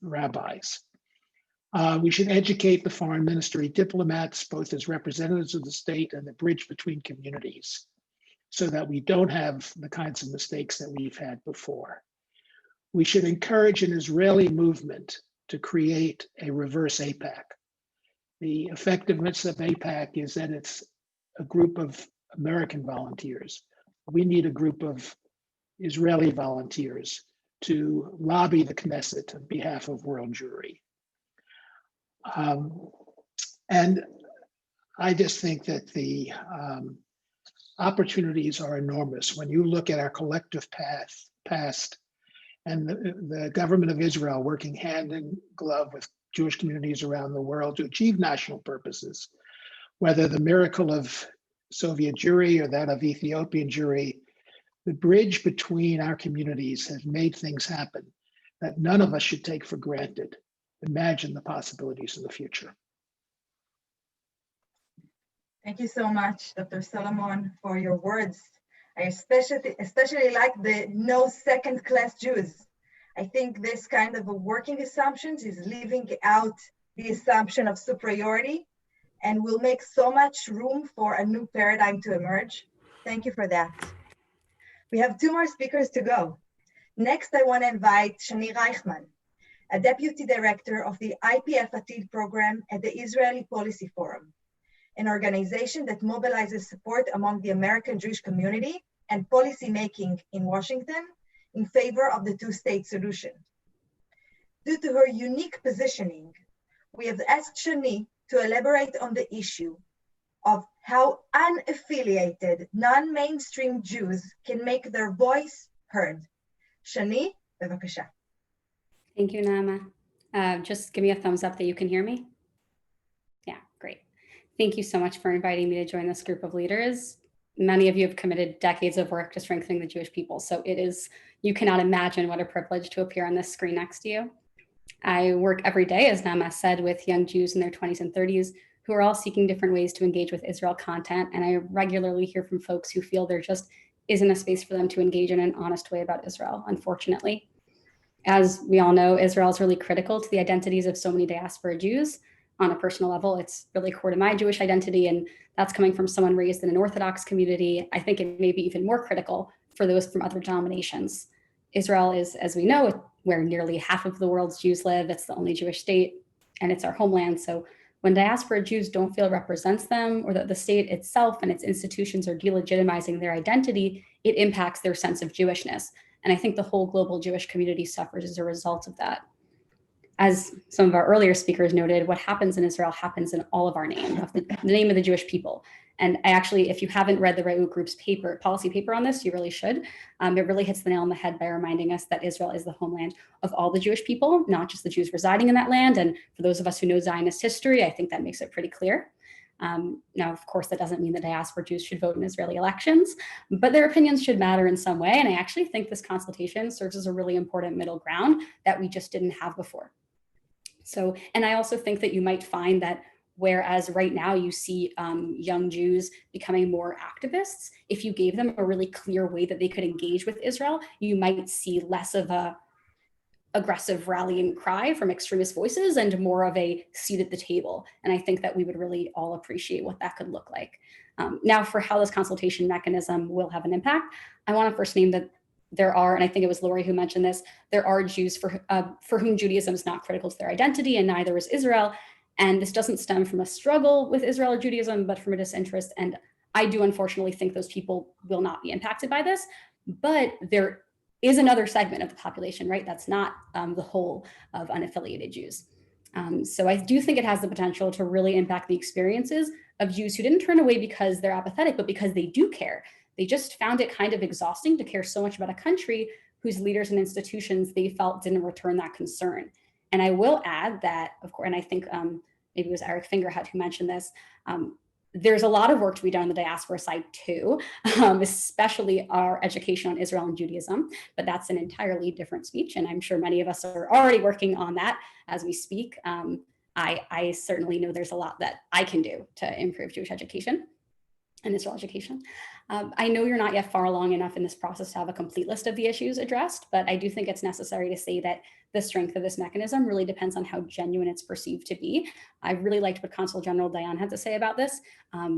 rabbis. We should educate the foreign ministry diplomats, both as representatives of the state and the bridge between communities, so that we don't have the kinds of mistakes that we've had before. We should encourage an Israeli movement to create a reverse AIPAC. The effectiveness of AIPAC is that it's a group of American volunteers. We need a group of Israeli volunteers to lobby the Knesset on behalf of world Jewry. And I just think that the opportunities are enormous when you look at our collective past and the government of Israel working hand in glove with Jewish communities around the world to achieve national purposes, whether the miracle of Soviet Jewry or that of Ethiopian Jewry, the bridge between our communities has made things happen that none of us should take for granted. Imagine the possibilities in the future. Thank you so much, Dr. Solomon, for your words. I especially like the no second-class Jews. I think this kind of a working assumptions is leaving out the assumption of superiority and will make so much room for a new paradigm to emerge. Thank you for that. We have 2 more speakers to go. Next, I want to invite Shani Reichman, a Deputy Director of the IPF Atid program at the Israeli Policy Forum, an organization that mobilizes support among the American Jewish community and policymaking in Washington in favor of the two-state solution. Due to her unique positioning, we have asked Shani to elaborate on the issue of how unaffiliated, non-mainstream Jews can make their voice heard. Shani, bevakasha. Thank you, Naama. Just give me a thumbs up that you can hear me. Yeah, great. Thank you so much for inviting me to join this group of leaders. Many of you have committed decades of work to strengthening the Jewish people. So you cannot imagine what a privilege to appear on this screen next to you. I work every day, as Naama said, with young Jews in their 20s and 30s who are all seeking different ways to engage with Israel content. And I regularly hear from folks who feel there just isn't a space for them to engage in an honest way about Israel, unfortunately. As we all know, Israel is really critical to the identities of so many diaspora Jews. On a personal level, it's really core to my Jewish identity, and that's coming from someone raised in an Orthodox community. I think it may be even more critical for those from other denominations. Israel is, as we know, where nearly half of the world's Jews live. It's the only Jewish state, and it's our homeland. So when diaspora Jews don't feel represents them, or that the state itself and its institutions are delegitimizing their identity, it impacts their sense of Jewishness. And I think the whole global Jewish community suffers as a result of that. As some of our earlier speakers noted, what happens in Israel happens in all of our name, of the name of the Jewish people. And I actually, if you haven't read the Reut Group's policy paper on this, you really should. It really hits the nail on the head by reminding us that Israel is the homeland of all the Jewish people, not just the Jews residing in that land. And for those of us who know Zionist history, I think that makes it pretty clear. Now, of course, that doesn't mean that diaspora Jews should vote in Israeli elections, but their opinions should matter in some way. And I actually think this consultation serves as a really important middle ground that we just didn't have before. So, and I also think that you might find that whereas right now you see young Jews becoming more activists, if you gave them a really clear way that they could engage with Israel, you might see less of a aggressive rallying cry from extremist voices and more of a seat at the table. And I think that we would really all appreciate what that could look like. Now, for how this consultation mechanism will have an impact, I want to first name that there are, and I think it was Lori who mentioned this, there are Jews for whom Judaism is not critical to their identity, and neither is Israel. And this doesn't stem from a struggle with Israel or Judaism, but from a disinterest. And I do unfortunately think those people will not be impacted by this, but there is another segment of the population, right? That's not the whole of unaffiliated Jews. So I do think it has the potential to really impact the experiences of Jews who didn't turn away because they're apathetic, but because they do care. They just found it kind of exhausting to care so much about a country whose leaders and institutions they felt didn't return that concern. And I will add that, of course, and I think maybe it was Eric Fingerhut who mentioned this, there's a lot of work to be done on the diaspora side too, especially our education on Israel and Judaism, but that's an entirely different speech. And I'm sure many of us are already working on that as we speak. I certainly know there's a lot that I can do to improve Jewish education and Israel education. I know you're not yet far along enough in this process to have a complete list of the issues addressed, but I do think it's necessary to say that the strength of this mechanism really depends on how genuine it's perceived to be. I really liked what Consul General Dayan had to say about this,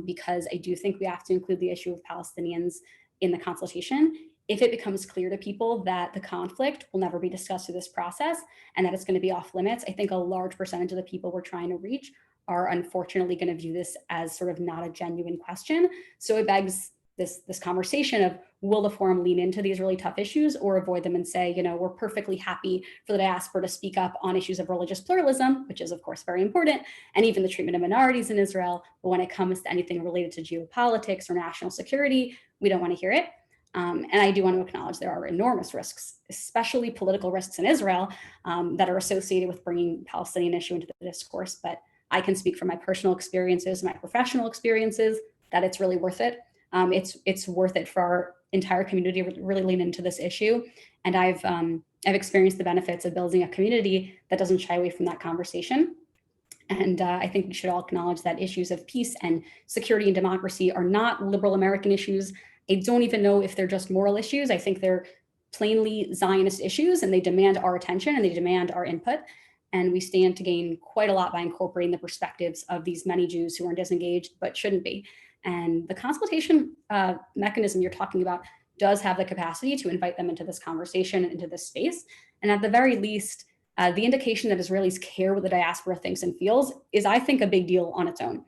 because I do think we have to include the issue of Palestinians in the consultation. If it becomes clear to people that the conflict will never be discussed through this process and that it's going to be off limits, I think a large percentage of the people we're trying to reach are unfortunately going to view this as sort of not a genuine question. So it begs this conversation of, will the forum lean into these really tough issues or avoid them and say, you know, we're perfectly happy for the diaspora to speak up on issues of religious pluralism, which is of course very important, and even the treatment of minorities in Israel. But when it comes to anything related to geopolitics or national security, we don't want to hear it. And I do want to acknowledge there are enormous risks, especially political risks in Israel, that are associated with bringing the Palestinian issue into the discourse. But I can speak from my personal experiences, my professional experiences, that it's really worth it. It's worth it for our entire community to really lean into this issue. And I've experienced the benefits of building a community that doesn't shy away from that conversation. And I think we should all acknowledge that issues of peace and security and democracy are not liberal American issues. I don't even know if they're just moral issues. I think they're plainly Zionist issues, and they demand our attention and they demand our input. And we stand to gain quite a lot by incorporating the perspectives of these many Jews who are disengaged but shouldn't be. And the consultation mechanism you're talking about does have the capacity to invite them into this conversation and into this space. And at the very least, the indication that Israelis care what the diaspora thinks and feels is, I think, a big deal on its own.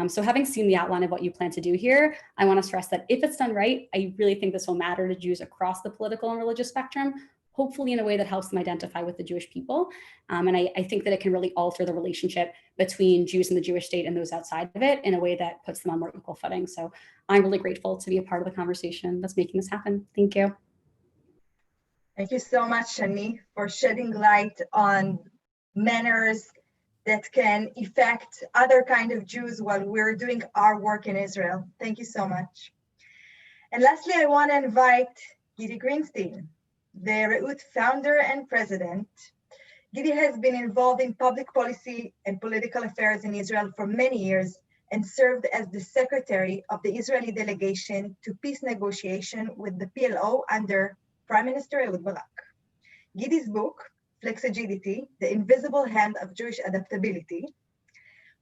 So having seen the outline of what you plan to do here, I want to stress that if it's done right, I really think this will matter to Jews across the political and religious spectrum, hopefully in a way that helps them identify with the Jewish people. And I think that it can really alter the relationship between Jews and the Jewish state and those outside of it in a way that puts them on more equal footing. So I'm really grateful to be a part of the conversation that's making this happen. Thank you. Thank you so much, Shani, for shedding light on manners that can affect other kind of Jews while we're doing our work in Israel. Thank you so much. And lastly, I want to invite Gidi Grinstein, the Reut founder and president. Gidi has been involved in public policy and political affairs in Israel for many years and served as the secretary of the Israeli delegation to peace negotiation with the PLO under Prime Minister Ehud Barak. Gidi's book, Flexigidity, The Invisible Hand of Jewish Adaptability,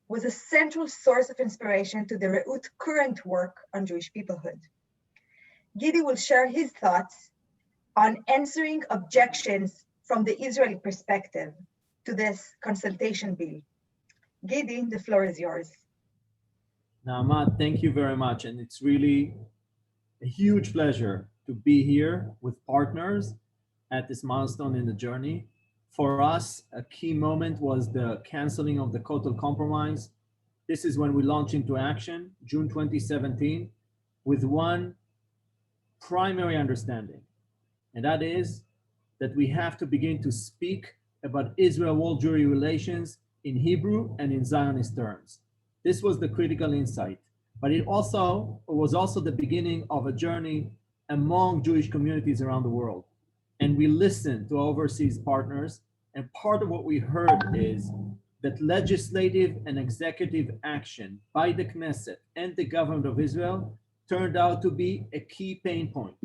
was a central source of inspiration to the Reut current work on Jewish peoplehood. Gidi will share his thoughts on answering objections from the Israeli perspective to this consultation bill. Gidi, the floor is yours. Naama, thank you very much. And it's really a huge pleasure to be here with partners at this milestone in the journey. For us, a key moment was the canceling of the Kotel Compromise. This is when we launched into action, June 2017, with one primary understanding. And that is that we have to begin to speak about Israel-world Jewry relations in Hebrew and in Zionist terms. This was the critical insight, but it was also the beginning of a journey among Jewish communities around the world. And we listened to overseas partners, and part of what we heard is that legislative and executive action by the Knesset and the government of Israel turned out to be a key pain point.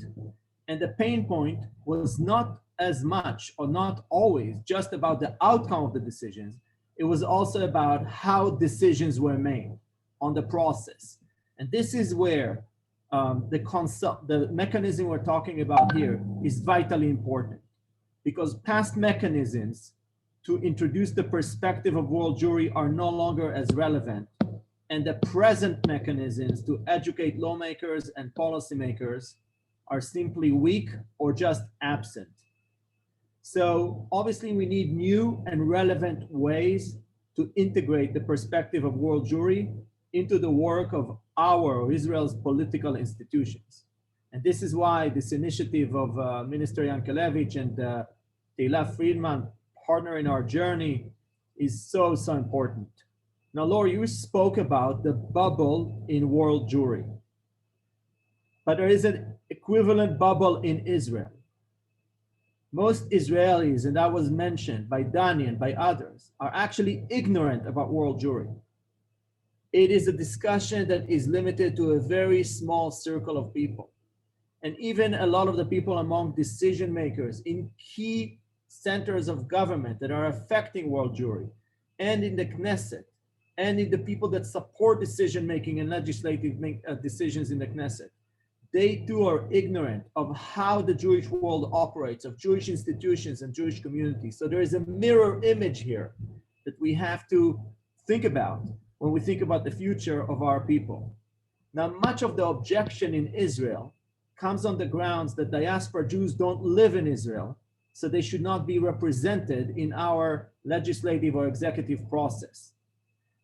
And the pain point was not as much, or not always, just about the outcome of the decisions. It was also about how decisions were made on the process. And this is where the mechanism we're talking about here is vitally important, because past mechanisms to introduce the perspective of world Jewry are no longer as relevant. And the present mechanisms to educate lawmakers and policymakers are simply weak or just absent. So obviously we need new and relevant ways to integrate the perspective of world Jewry into the work of Israel's political institutions. And this is why this initiative of Minister Yankelevich and Tehila Friedman, partner in our journey, is so important. Now, Laura, you spoke about the bubble in world Jewry, but there is an equivalent bubble in Israel. Most Israelis, and that was mentioned by Dani and by others, are actually ignorant about world Jewry. It is a discussion that is limited to a very small circle of people. And even a lot of the people among decision makers in key centers of government that are affecting world Jewry, and in the Knesset, and in the people that support decision making and legislative decisions in the Knesset, they too are ignorant of how the Jewish world operates, of Jewish institutions and Jewish communities. So there is a mirror image here that we have to think about when we think about the future of our people. Now, much of the objection in Israel comes on the grounds that diaspora Jews don't live in Israel, so they should not be represented in our legislative or executive process.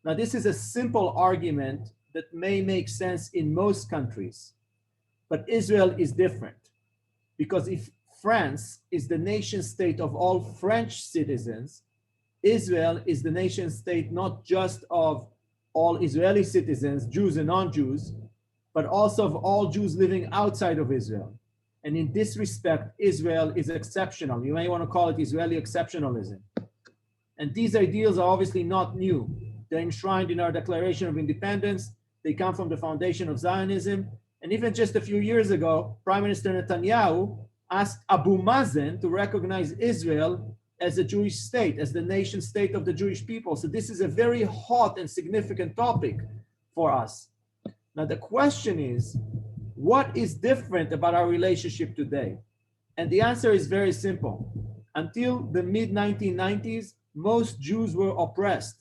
Now, this is a simple argument that may make sense in most countries, but Israel is different, because if France is the nation state of all French citizens, Israel is the nation state not just of all Israeli citizens, Jews and non-Jews, but also of all Jews living outside of Israel. And in this respect, Israel is exceptional. You may want to call it Israeli exceptionalism. And these ideals are obviously not new. They're enshrined in our Declaration of Independence. They come from the foundation of Zionism. And even just a few years ago, Prime Minister Netanyahu asked Abu Mazen to recognize Israel as a Jewish state, as the nation state of the Jewish people. So this is a very hot and significant topic for us. Now the question is, what is different about our relationship today? And the answer is very simple. Until the mid-1990s, most Jews were oppressed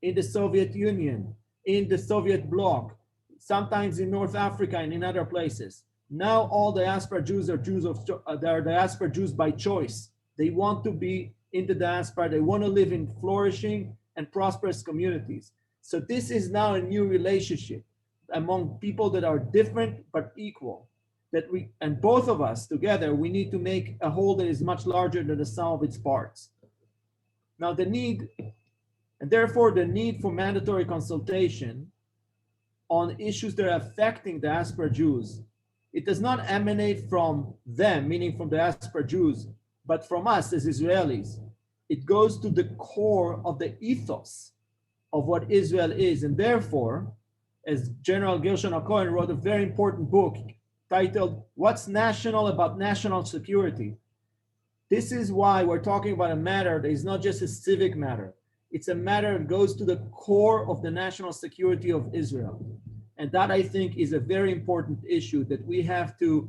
in the Soviet Union, in the Soviet bloc, sometimes in North Africa and in other places. Now all diaspora Jews are diaspora Jews by choice. They want to be in the diaspora. They want to live in flourishing and prosperous communities. So this is now a new relationship among people that are different but equal. And both of us together, we need to make a whole that is much larger than the sum of its parts. Now the need for mandatory consultation on issues that are affecting diaspora Jews, it does not emanate from them, meaning from diaspora Jews, but from us as Israelis. It goes to the core of the ethos of what Israel is. And therefore, as General Gershon Cohen wrote a very important book titled, "What's National About National Security?" This is why we're talking about a matter that is not just a civic matter. It's a matter that goes to the core of the national security of Israel. And that, I think, is a very important issue that we have to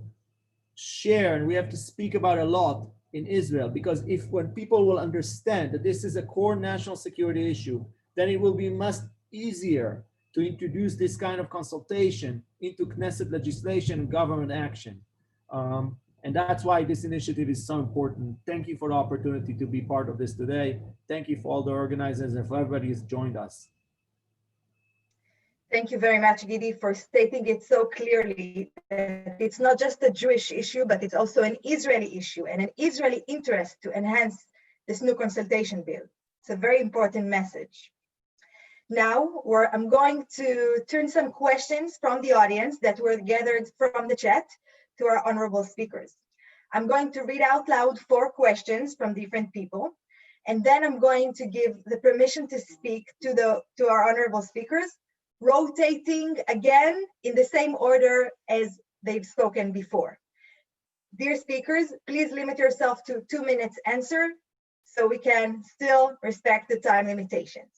share and we have to speak about a lot in Israel, because when people will understand that this is a core national security issue, then it will be much easier to introduce this kind of consultation into Knesset legislation and government action. And that's why this initiative is so important. Thank you for the opportunity to be part of this today. Thank you for all the organizers and for everybody who's joined us. Thank you very much, Gidi, for stating it so clearly that it's not just a Jewish issue, but it's also an Israeli issue and an Israeli interest to enhance this new consultation bill. It's a very important message. Now, I'm going to turn some questions from the audience that were gathered from the chat to our honorable speakers. I'm going to read out loud 4 questions from different people, and then I'm going to give the permission to speak to our honorable speakers, rotating again in the same order as they've spoken before. Dear speakers, please limit yourself to 2 minutes answer so we can still respect the time limitations.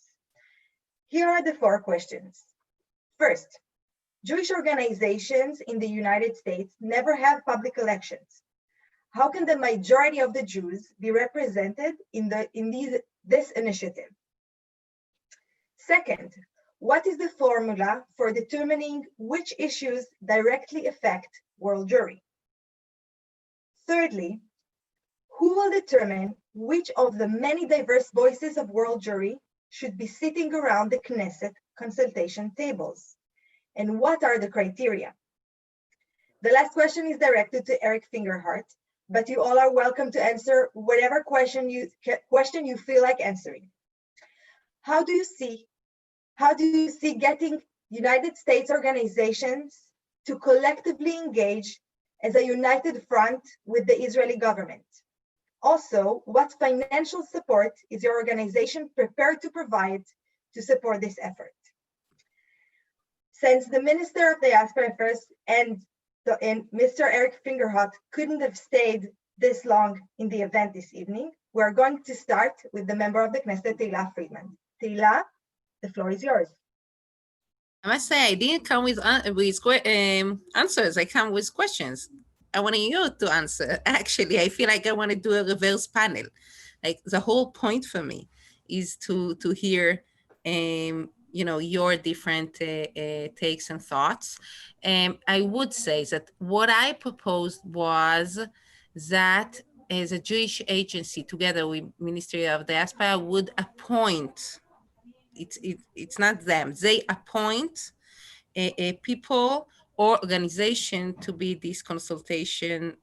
Here are the 4 questions. First, Jewish organizations in the United States never have public elections. How can the majority of the Jews be represented in this initiative? Second, what is the formula for determining which issues directly affect World Jewry? Thirdly, who will determine which of the many diverse voices of World Jewry should be sitting around the Knesset consultation tables? And what are the criteria? The last question is directed to Eric Fingerhut, but you all are welcome to answer whatever question you feel like answering. How do you see getting United States organizations to collectively engage as a united front with the Israeli government? Also, what financial support is your organization prepared to provide to support this effort? Since the Minister of Diaspora Affairs and Mr. Eric Fingerhut couldn't have stayed this long in the event this evening, we're going to start with the member of the Knesset, Tehila Friedman. Tehila, the floor is yours. I must say, I didn't come with answers. I come with questions. I want you to answer. Actually, I feel like I want to do a reverse panel. Like the whole point for me is to hear, your different takes and thoughts. I would say that what I proposed was that as a Jewish agency, together with Ministry of Diaspora, would appoint. It's not them. They appoint a people or organization to be this consultation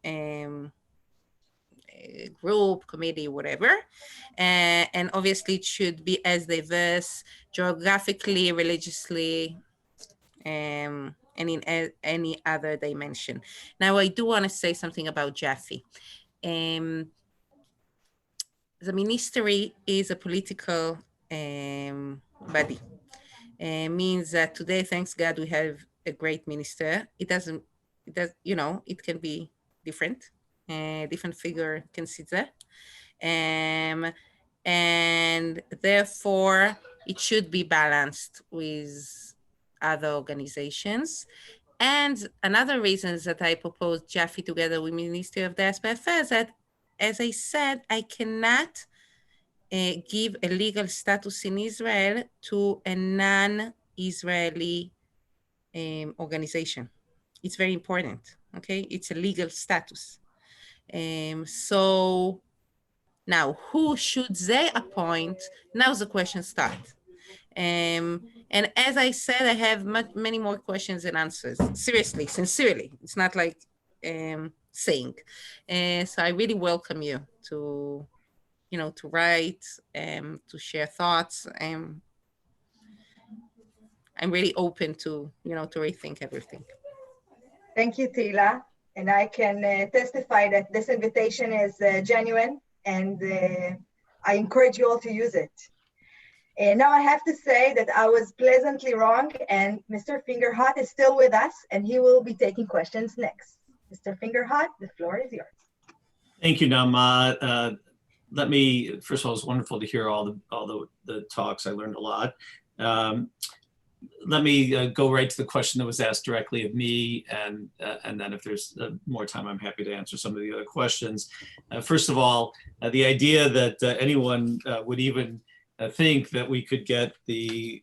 group, committee, whatever. And obviously it should be as diverse geographically, religiously, and in any other dimension. Now, I do want to say something about Jaffe. The ministry is a political body. Means that today, thanks God, we have a great minister. It can be different. Different figure can sit there. And therefore, it should be balanced with other organizations. And another reason is that I proposed Jaffe together with Ministry of Diaspora Affairs, that, as I said, I cannot give a legal status in Israel to a non-Israeli organization. It's very important, okay? It's a legal status. So now, who should they appoint? Now the questions start. And as I said, I have many more questions and answers. Seriously, sincerely. It's not like saying. So I really welcome you to write, to share thoughts. I'm really open to rethink everything. Thank you, Tehila. And I can testify that this invitation is genuine, and I encourage you all to use it. Now I have to say that I was pleasantly wrong, and Mr. Fingerhut is still with us, and he will be taking questions next. Mr. Fingerhut, the floor is yours. Thank you, Naama. Let me, first of all, it's wonderful to hear all the talks. I learned a lot. Let me go right to the question that was asked directly of me, and then if there's more time, I'm happy to answer some of the other questions. First of all, the idea that anyone would even think that we could get the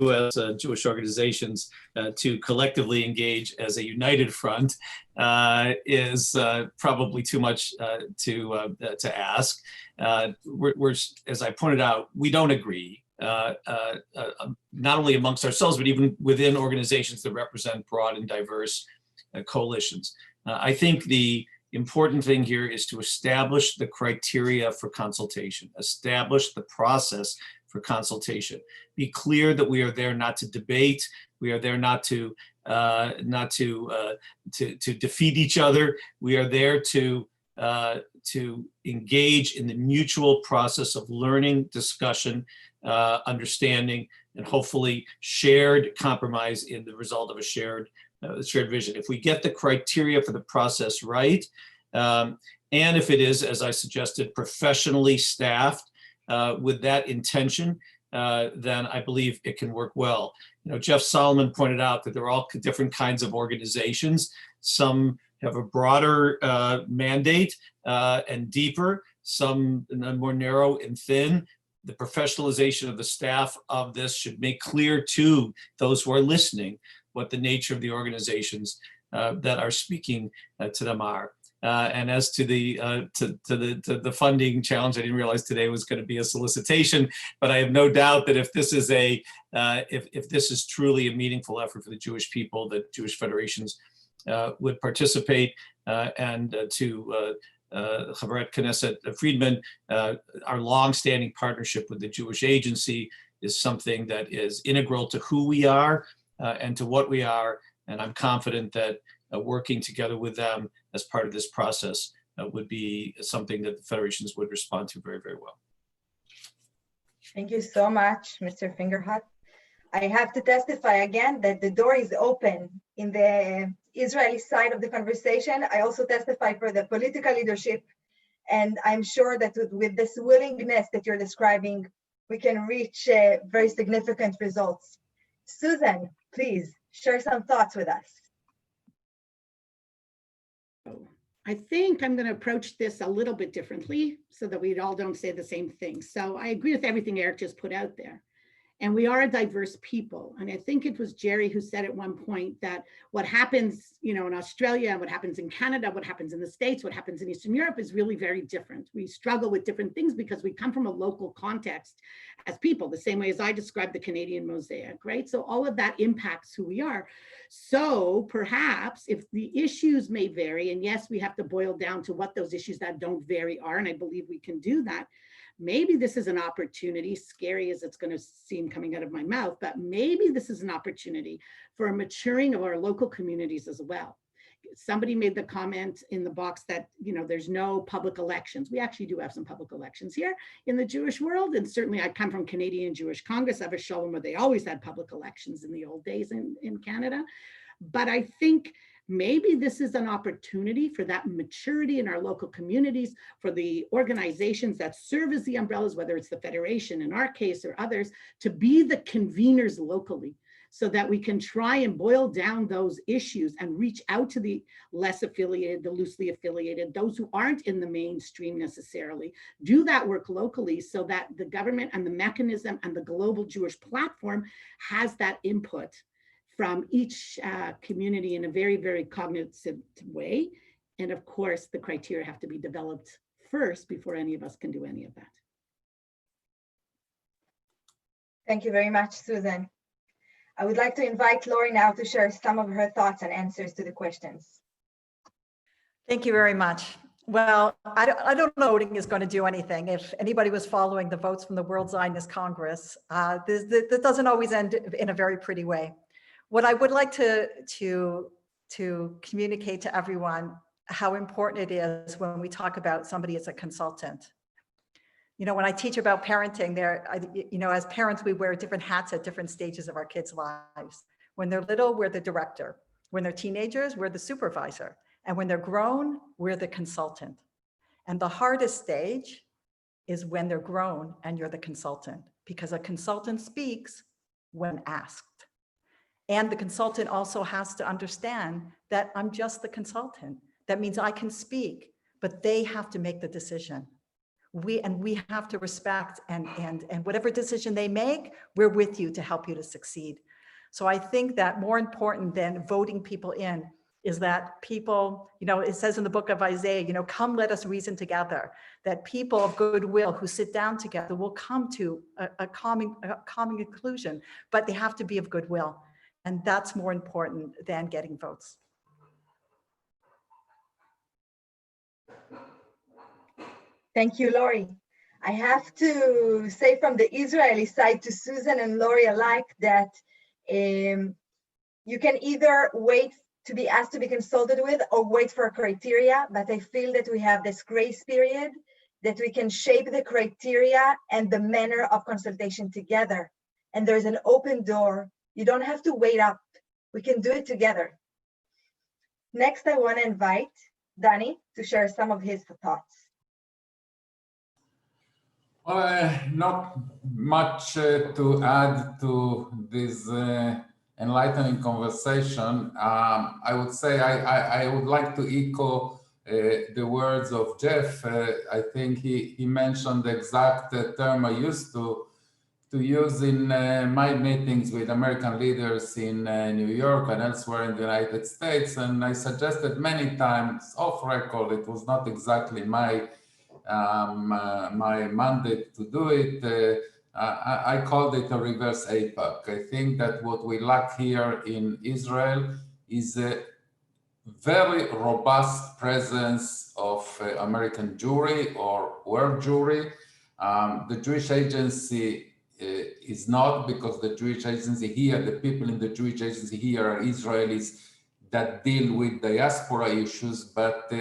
U.S. Jewish organizations to collectively engage as a united front is probably too much to ask. We're, as I pointed out, we don't agree. Not only amongst ourselves, but even within organizations that represent broad and diverse coalitions. I think the important thing here is to establish the criteria for consultation, establish the process for consultation. Be clear that we are there not to debate, we are there not to defeat each other. We are there to engage in the mutual process of learning, discussion, understanding, and hopefully shared compromise in the result of a shared the shared vision. If we get the criteria for the process right, and if it is, as I suggested, professionally staffed with that intention, then I believe it can work well. Jeff Solomon pointed out that there are all different kinds of organizations. Some have a broader mandate and deeper, some more narrow and thin. The professionalization of the staff of this should make clear to those who are listening what the nature of the organizations that are speaking to them are. And as to the funding challenge, I didn't realize today was going to be a solicitation, but I have no doubt that if this is if this is truly a meaningful effort for the Jewish people, that Jewish federations would participate. And to Chaveret Knesset Friedman, our long-standing partnership with the Jewish Agency is something that is integral to who we are and to what we are. And I'm confident that working together with them as part of this process would be something that the federations would respond to very, very well. Thank you so much, Mr. Fingerhut. I have to testify again that the door is open in the Israeli side of the conversation. I also testify for the political leadership, and I'm sure that with this willingness that you're describing, we can reach very significant results. Susan, please share some thoughts with us. I think I'm going to approach this a little bit differently so that we all don't say the same thing. So I agree with everything Eric just put out there. And we are a diverse people. And I think it was Jewry who said at one point that what happens, in Australia, what happens in Canada, what happens in the States, what happens in Eastern Europe is really very different. We struggle with different things because we come from a local context as people, the same way as I described the Canadian mosaic, right? So all of that impacts who we are. So perhaps if the issues may vary, and yes, we have to boil down to what those issues that don't vary are, and I believe we can do that. Maybe this is an opportunity, scary as it's going to seem coming out of my mouth, but maybe this is an opportunity for a maturing of our local communities as well. Somebody made the comment in the box that, there's no public elections. We actually do have some public elections here in the Jewish world. And certainly I come from Canadian Jewish Congress. I have a shalom where they always had public elections in the old days in Canada. But I think maybe this is an opportunity for that maturity in our local communities, for the organizations that serve as the umbrellas, whether it's the Federation in our case or others, to be the conveners locally so that we can try and boil down those issues and reach out to the less affiliated, the loosely affiliated, those who aren't in the mainstream necessarily, do that work locally so that the government and the mechanism and the global Jewish platform has that input from each community in a very, very cognitive way. And of course, the criteria have to be developed first before any of us can do any of that. Thank you very much, Susan. I would like to invite Lori now to share some of her thoughts and answers to the questions. Thank you very much. Well, I don't know voting is going to do anything. If anybody was following the votes from the World Zionist Congress, this doesn't always end in a very pretty way. What I would like to communicate to everyone how important it is when we talk about somebody as a consultant. When I teach about parenting, as parents, we wear different hats at different stages of our kids' lives. When they're little, we're the director. When they're teenagers, we're the supervisor. And when they're grown, we're the consultant. And the hardest stage is when they're grown and you're the consultant, because a consultant speaks when asked. And the consultant also has to understand that I'm just the consultant. That means I can speak, but they have to make the decision. We have to respect and whatever decision they make, we're with you to help you to succeed. So I think that more important than voting people in is that people, it says in the book of Isaiah, come let us reason together, that people of goodwill who sit down together will come to a common conclusion, but they have to be of goodwill. And that's more important than getting votes. Thank you, Lori. I have to say from the Israeli side to Susan and Lori alike that you can either wait to be asked to be consulted with or wait for a criteria, but I feel that we have this grace period that we can shape the criteria and the manner of consultation together. And there's an open door. You don't have to wait up. We can do it together. Next, I want to invite Dani to share some of his thoughts. Not much to add to this enlightening conversation. I would say I would like to echo the words of Jeff. I think he mentioned the exact term I used to use in my meetings with American leaders in New York and elsewhere in the United States. And I suggested many times off record, it was not exactly my mandate to do it. I called it a reverse APAC. I think that what we lack here in Israel is a very robust presence of American Jewry or world Jewry. The Jewish Agency is not, because the Jewish Agency here, the people in the Jewish Agency here are Israelis that deal with diaspora issues. But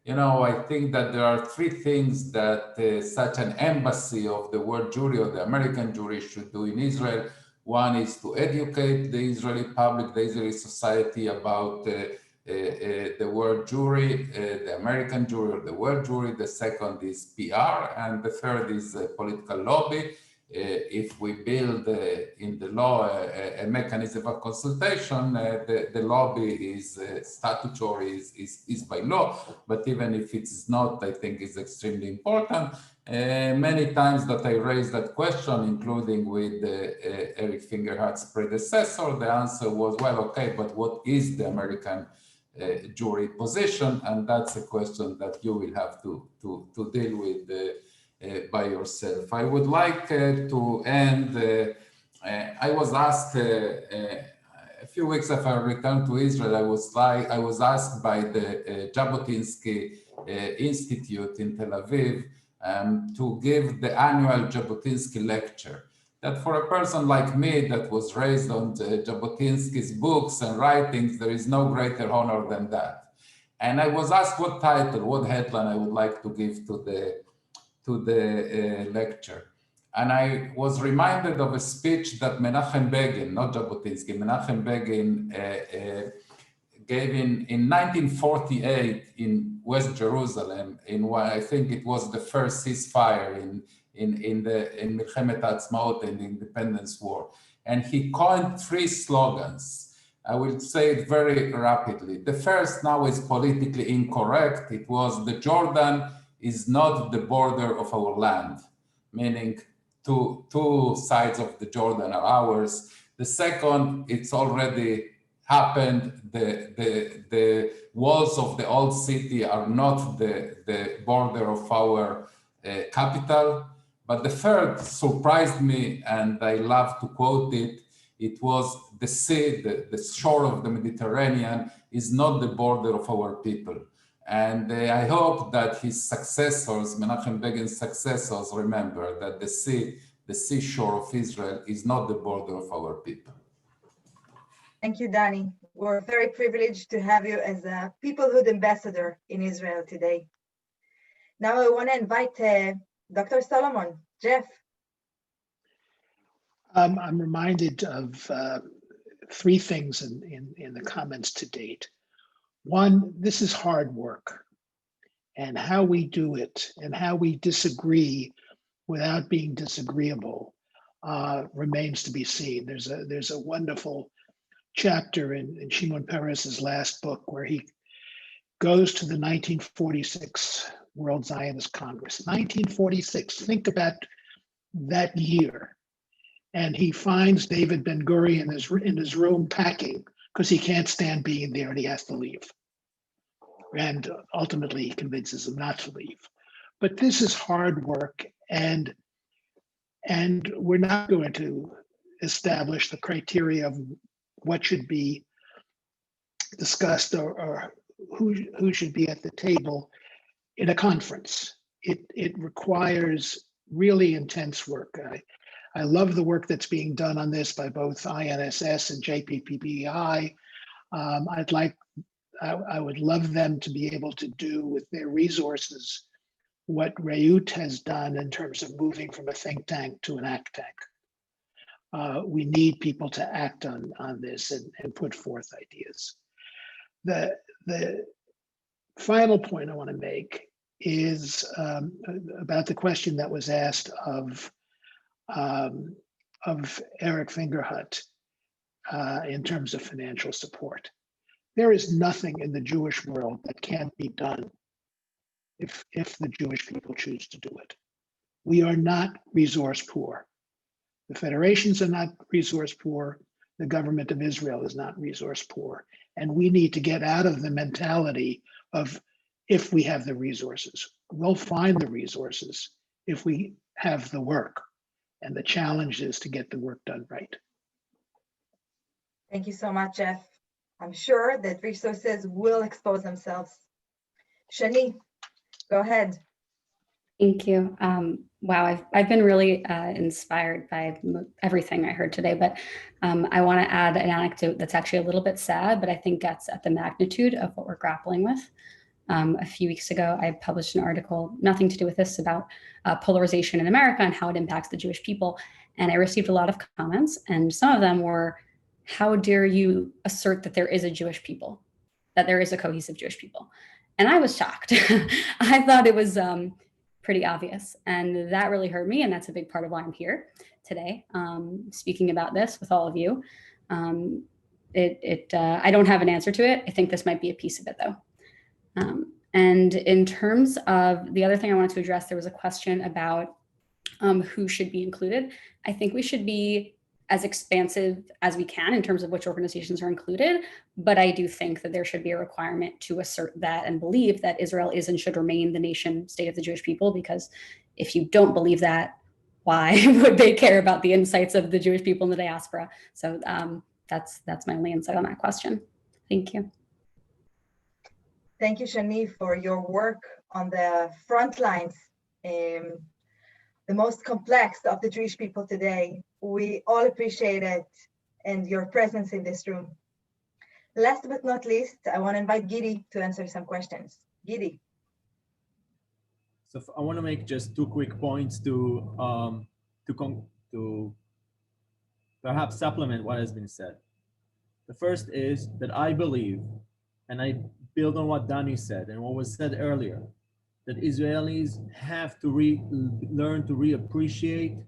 you know, I think that there are three things that such an embassy of the world Jewry or the American Jewry should do in Israel. One is to educate the Israeli public, the Israeli society about the world Jewry, the American Jewry or the world Jewry. The second is PR, and the third is political lobby. If we build in the law a mechanism of consultation, the lobby is statutory, is by law, but even if it's not, I think it's extremely important. Many times that I raised that question, including with Eric Fingerhut's predecessor, the answer was, well, okay, but what is the American Jewry position? And that's a question that you will have to deal with by yourself. I would like to end, I was asked a few weeks after I returned to Israel, I was asked by the Jabotinsky Institute in Tel Aviv to give the annual Jabotinsky lecture. That for a person like me that was raised on Jabotinsky's books and writings, there is no greater honor than that. And I was asked what title, what headline I would like to give to the lecture. And I was reminded of a speech that Menachem Begin, not Jabotinsky, Menachem Begin gave in 1948 in West Jerusalem, in what I think it was the first ceasefire in Milchemet Ha'atzmaut, in the Independence War. And he coined three slogans. I will say it very rapidly. The first now is politically incorrect. It was the Jordan is not the border of our land, meaning two sides of the Jordan are ours. The second, it's already happened. The walls of the old city are not the border of our capital. But the third surprised me, and I love to quote it. It was the sea, the shore of the Mediterranean is not the border of our people. And I hope that his successors, Menachem Begin's successors, remember that the seashore of Israel is not the border of our people. Thank you, Dani. We're very privileged to have you as a peoplehood ambassador in Israel today. Now I want to invite Dr. Solomon. Jeff. I'm reminded of three things in the comments to date. One, this is hard work, and how we do it and how we disagree without being disagreeable remains to be seen. There's a wonderful chapter in Shimon Peres's last book where he goes to the 1946 World Zionist Congress. 1946, think about that year. And he finds David Ben-Gurion in his room packing because he can't stand being there and he has to leave. And ultimately he convinces him not to leave. But this is hard work, and we're not going to establish the criteria of what should be discussed or who should be at the table in a conference. It requires really intense work. I love the work that's being done on this by both INSS and JPPBI. I would love them to be able to do with their resources what Reut has done in terms of moving from a think tank to an act tank. We need people to act on this and put forth ideas. The final point I want to make is about the question that was asked of Eric Fingerhut in terms of financial support. There is nothing in the Jewish world that can't be done if the Jewish people choose to do it. We are not resource poor. The federations are not resource poor. The government of Israel is not resource poor. And we need to get out of the mentality of if we have the resources. We'll find the resources if we have the work. And the challenge is to get the work done right. Thank you so much, Jeff. I'm sure that resources will expose themselves. Shani, go ahead. Thank you. Wow, I've been really inspired by everything I heard today, but I want to add an anecdote that's actually a little bit sad, but I think gets at the magnitude of what we're grappling with. A few weeks ago, I published an article, nothing to do with this, about polarization in America and how it impacts the Jewish people. And I received a lot of comments, and some of them were, how dare you assert that there is a Jewish people, that there is a cohesive Jewish people? And I was shocked. I thought it was pretty obvious. And that really hurt me. And that's a big part of why I'm here today, speaking about this with all of you. I don't have an answer to it. I think this might be a piece of it, though. And in terms of the other thing I wanted to address, there was a question about who should be included. I think we should be as expansive as we can in terms of which organizations are included, but I do think that there should be a requirement to assert that and believe that Israel is and should remain the nation state of the Jewish people, because if you don't believe that, why would they care about the insights of the Jewish people in the diaspora? So that's my only insight on that question. Thank you. Thank you, Shani, for your work on the front lines, the most complex of the Jewish people today. We all appreciate it and your presence in this room. Last but not least, I want to invite Gidi to answer some questions. Gidi. So I want to make just 2 quick points to perhaps supplement what has been said. The first is that I believe, and I build on what Dani said and what was said earlier, that Israelis have to learn to reappreciate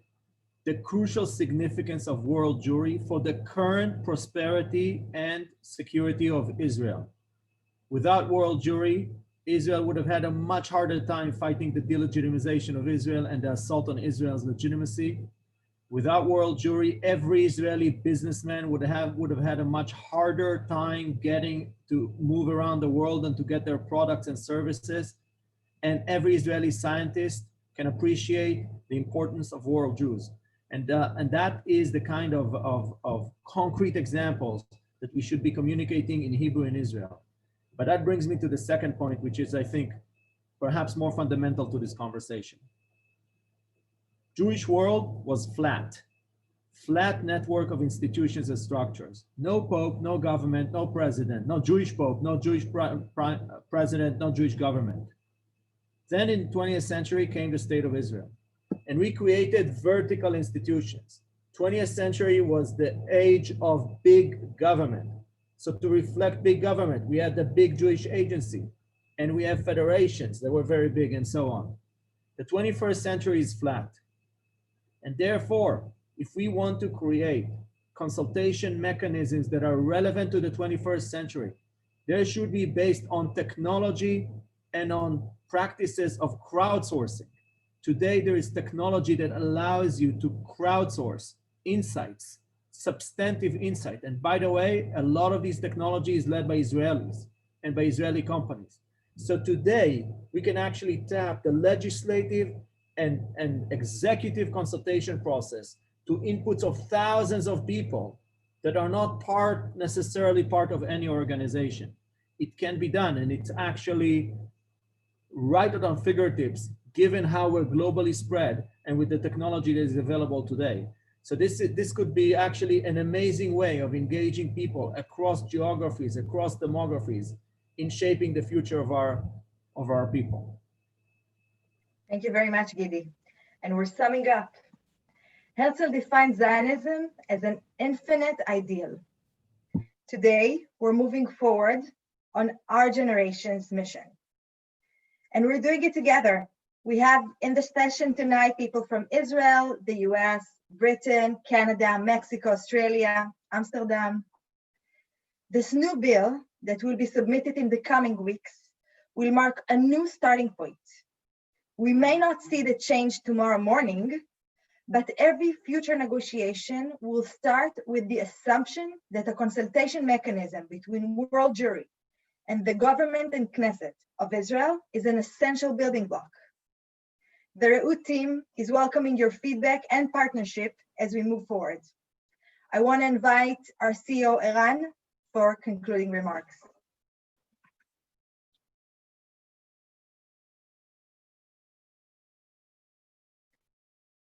the crucial significance of world Jewry for the current prosperity and security of Israel. Without world Jewry, Israel would have had a much harder time fighting the delegitimization of Israel and the assault on Israel's legitimacy. Without world Jewry, every Israeli businessman would have had a much harder time getting to move around the world and to get their products and services. And every Israeli scientist can appreciate the importance of world Jews. And that is the kind of concrete examples that we should be communicating in Hebrew in Israel. But that brings me to the second point, which is, I think, perhaps more fundamental to this conversation. Jewish world was flat network of institutions and structures. No pope, no government, no president, no Jewish pope, no Jewish president, no Jewish government. Then in the 20th century came the state of Israel, and we created vertical institutions. 20th century was the age of big government. So to reflect big government, we had the big Jewish agency, and we have federations that were very big and so on. The 21st century is flat. And therefore, if we want to create consultation mechanisms that are relevant to the 21st century, they should be based on technology and on practices of crowdsourcing. Today, there is technology that allows you to crowdsource insights, substantive insight. And by the way, a lot of these technology is led by Israelis and by Israeli companies. So today, we can actually tap the legislative and executive consultation process to inputs of thousands of people that are not necessarily part of any organization. It can be done, and it's actually right on fingertips, given how we're globally spread and with the technology that is available today. So this could be actually an amazing way of engaging people across geographies, across demographies, in shaping the future of our people. Thank you very much, Gidi. And we're summing up. Herzl defines Zionism as an infinite ideal. Today, we're moving forward on our generation's mission. And we're doing it together. We have in the session tonight people from Israel, the US, Britain, Canada, Mexico, Australia, Amsterdam. This new bill that will be submitted in the coming weeks will mark a new starting point. We may not see the change tomorrow morning, but every future negotiation will start with the assumption that a consultation mechanism between World Jewry and the government and Knesset of Israel is an essential building block. The Reut team is welcoming your feedback and partnership as we move forward. I want to invite our CEO, Eran, for concluding remarks.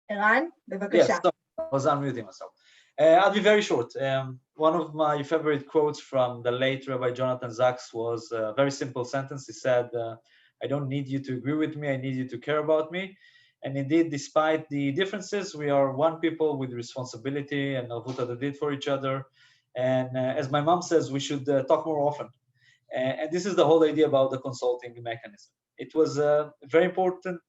Eran, bevakasha. Yes, sorry, I was unmuting myself. I'll be very short. One of my favorite quotes from the late Rabbi Jonathan Sachs was a very simple sentence. He said, I don't need you to agree with me, I need you to care about me. And indeed, despite the differences, we are one people with responsibility and avut adadit for each other. And as my mom says, we should talk more often. And this is the whole idea about the consulting mechanism. It was very important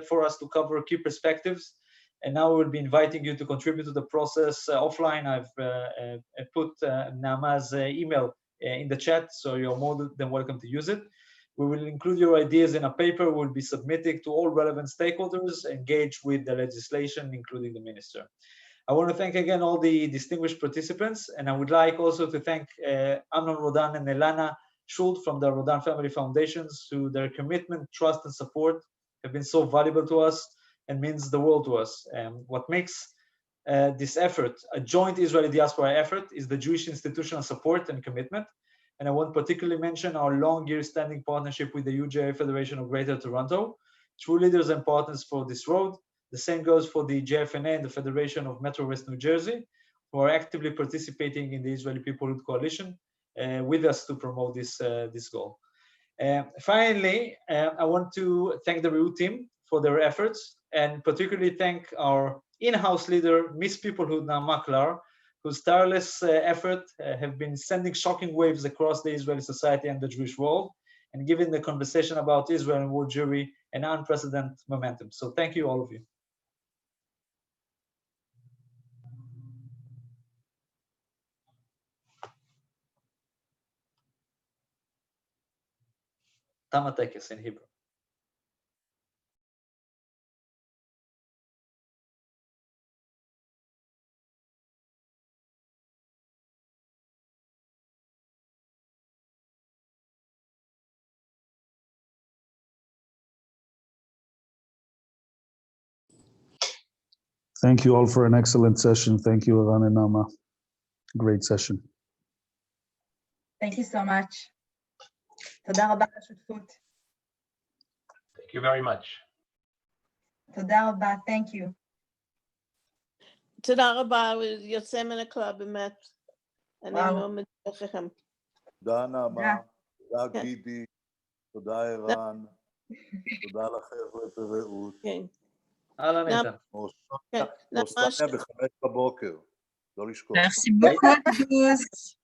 for us to cover key perspectives. And now we'll be inviting you to contribute to the process offline. I've put Naama's email in the chat, so you're more than welcome to use it. We will include your ideas in a paper we'll be submitting to all relevant stakeholders engaged with the legislation, including the minister. I want to thank again all the distinguished participants, and I would like also to thank Amnon Rodan and Elana Schult from the Rodan Family Foundations, who their commitment, trust, and support have been so valuable to us and means the world to us. What makes this effort a joint Israeli diaspora effort is the Jewish institutional support and commitment. And I want to particularly mention our long year standing partnership with the UJA Federation of Greater Toronto, true leaders and partners for this road. The same goes for the JFNA and the Federation of Metro West New Jersey, who are actively participating in the Israeli Peoplehood Coalition with us to promote this goal. Finally, I want to thank the Reut team for their efforts, and particularly thank our in-house leader, Miss Peoplehood, Naama Klar, whose tireless effort have been sending shocking waves across the Israeli society and the Jewish world, and giving the conversation about Israel and World Jewry an unprecedented momentum. So thank you, all of you. Tam hatekes in Hebrew. Thank you all for an excellent session. Thank you, Eran and Naama. Great session. Thank you so much. תודה רבה על השותפות. Thank you very much. תודה רבה, thank you. תודה רבה, יוצא מן הכלל באמת. אני מאוד מתברכם. תודה נעמה, תודה גידי, תודה ערן, תודה לחבר'ה ברעות. כן. אהלן איתן. אוסטרליה ב5 בבוקר, לא לשכוח. Merci beaucoup à tous.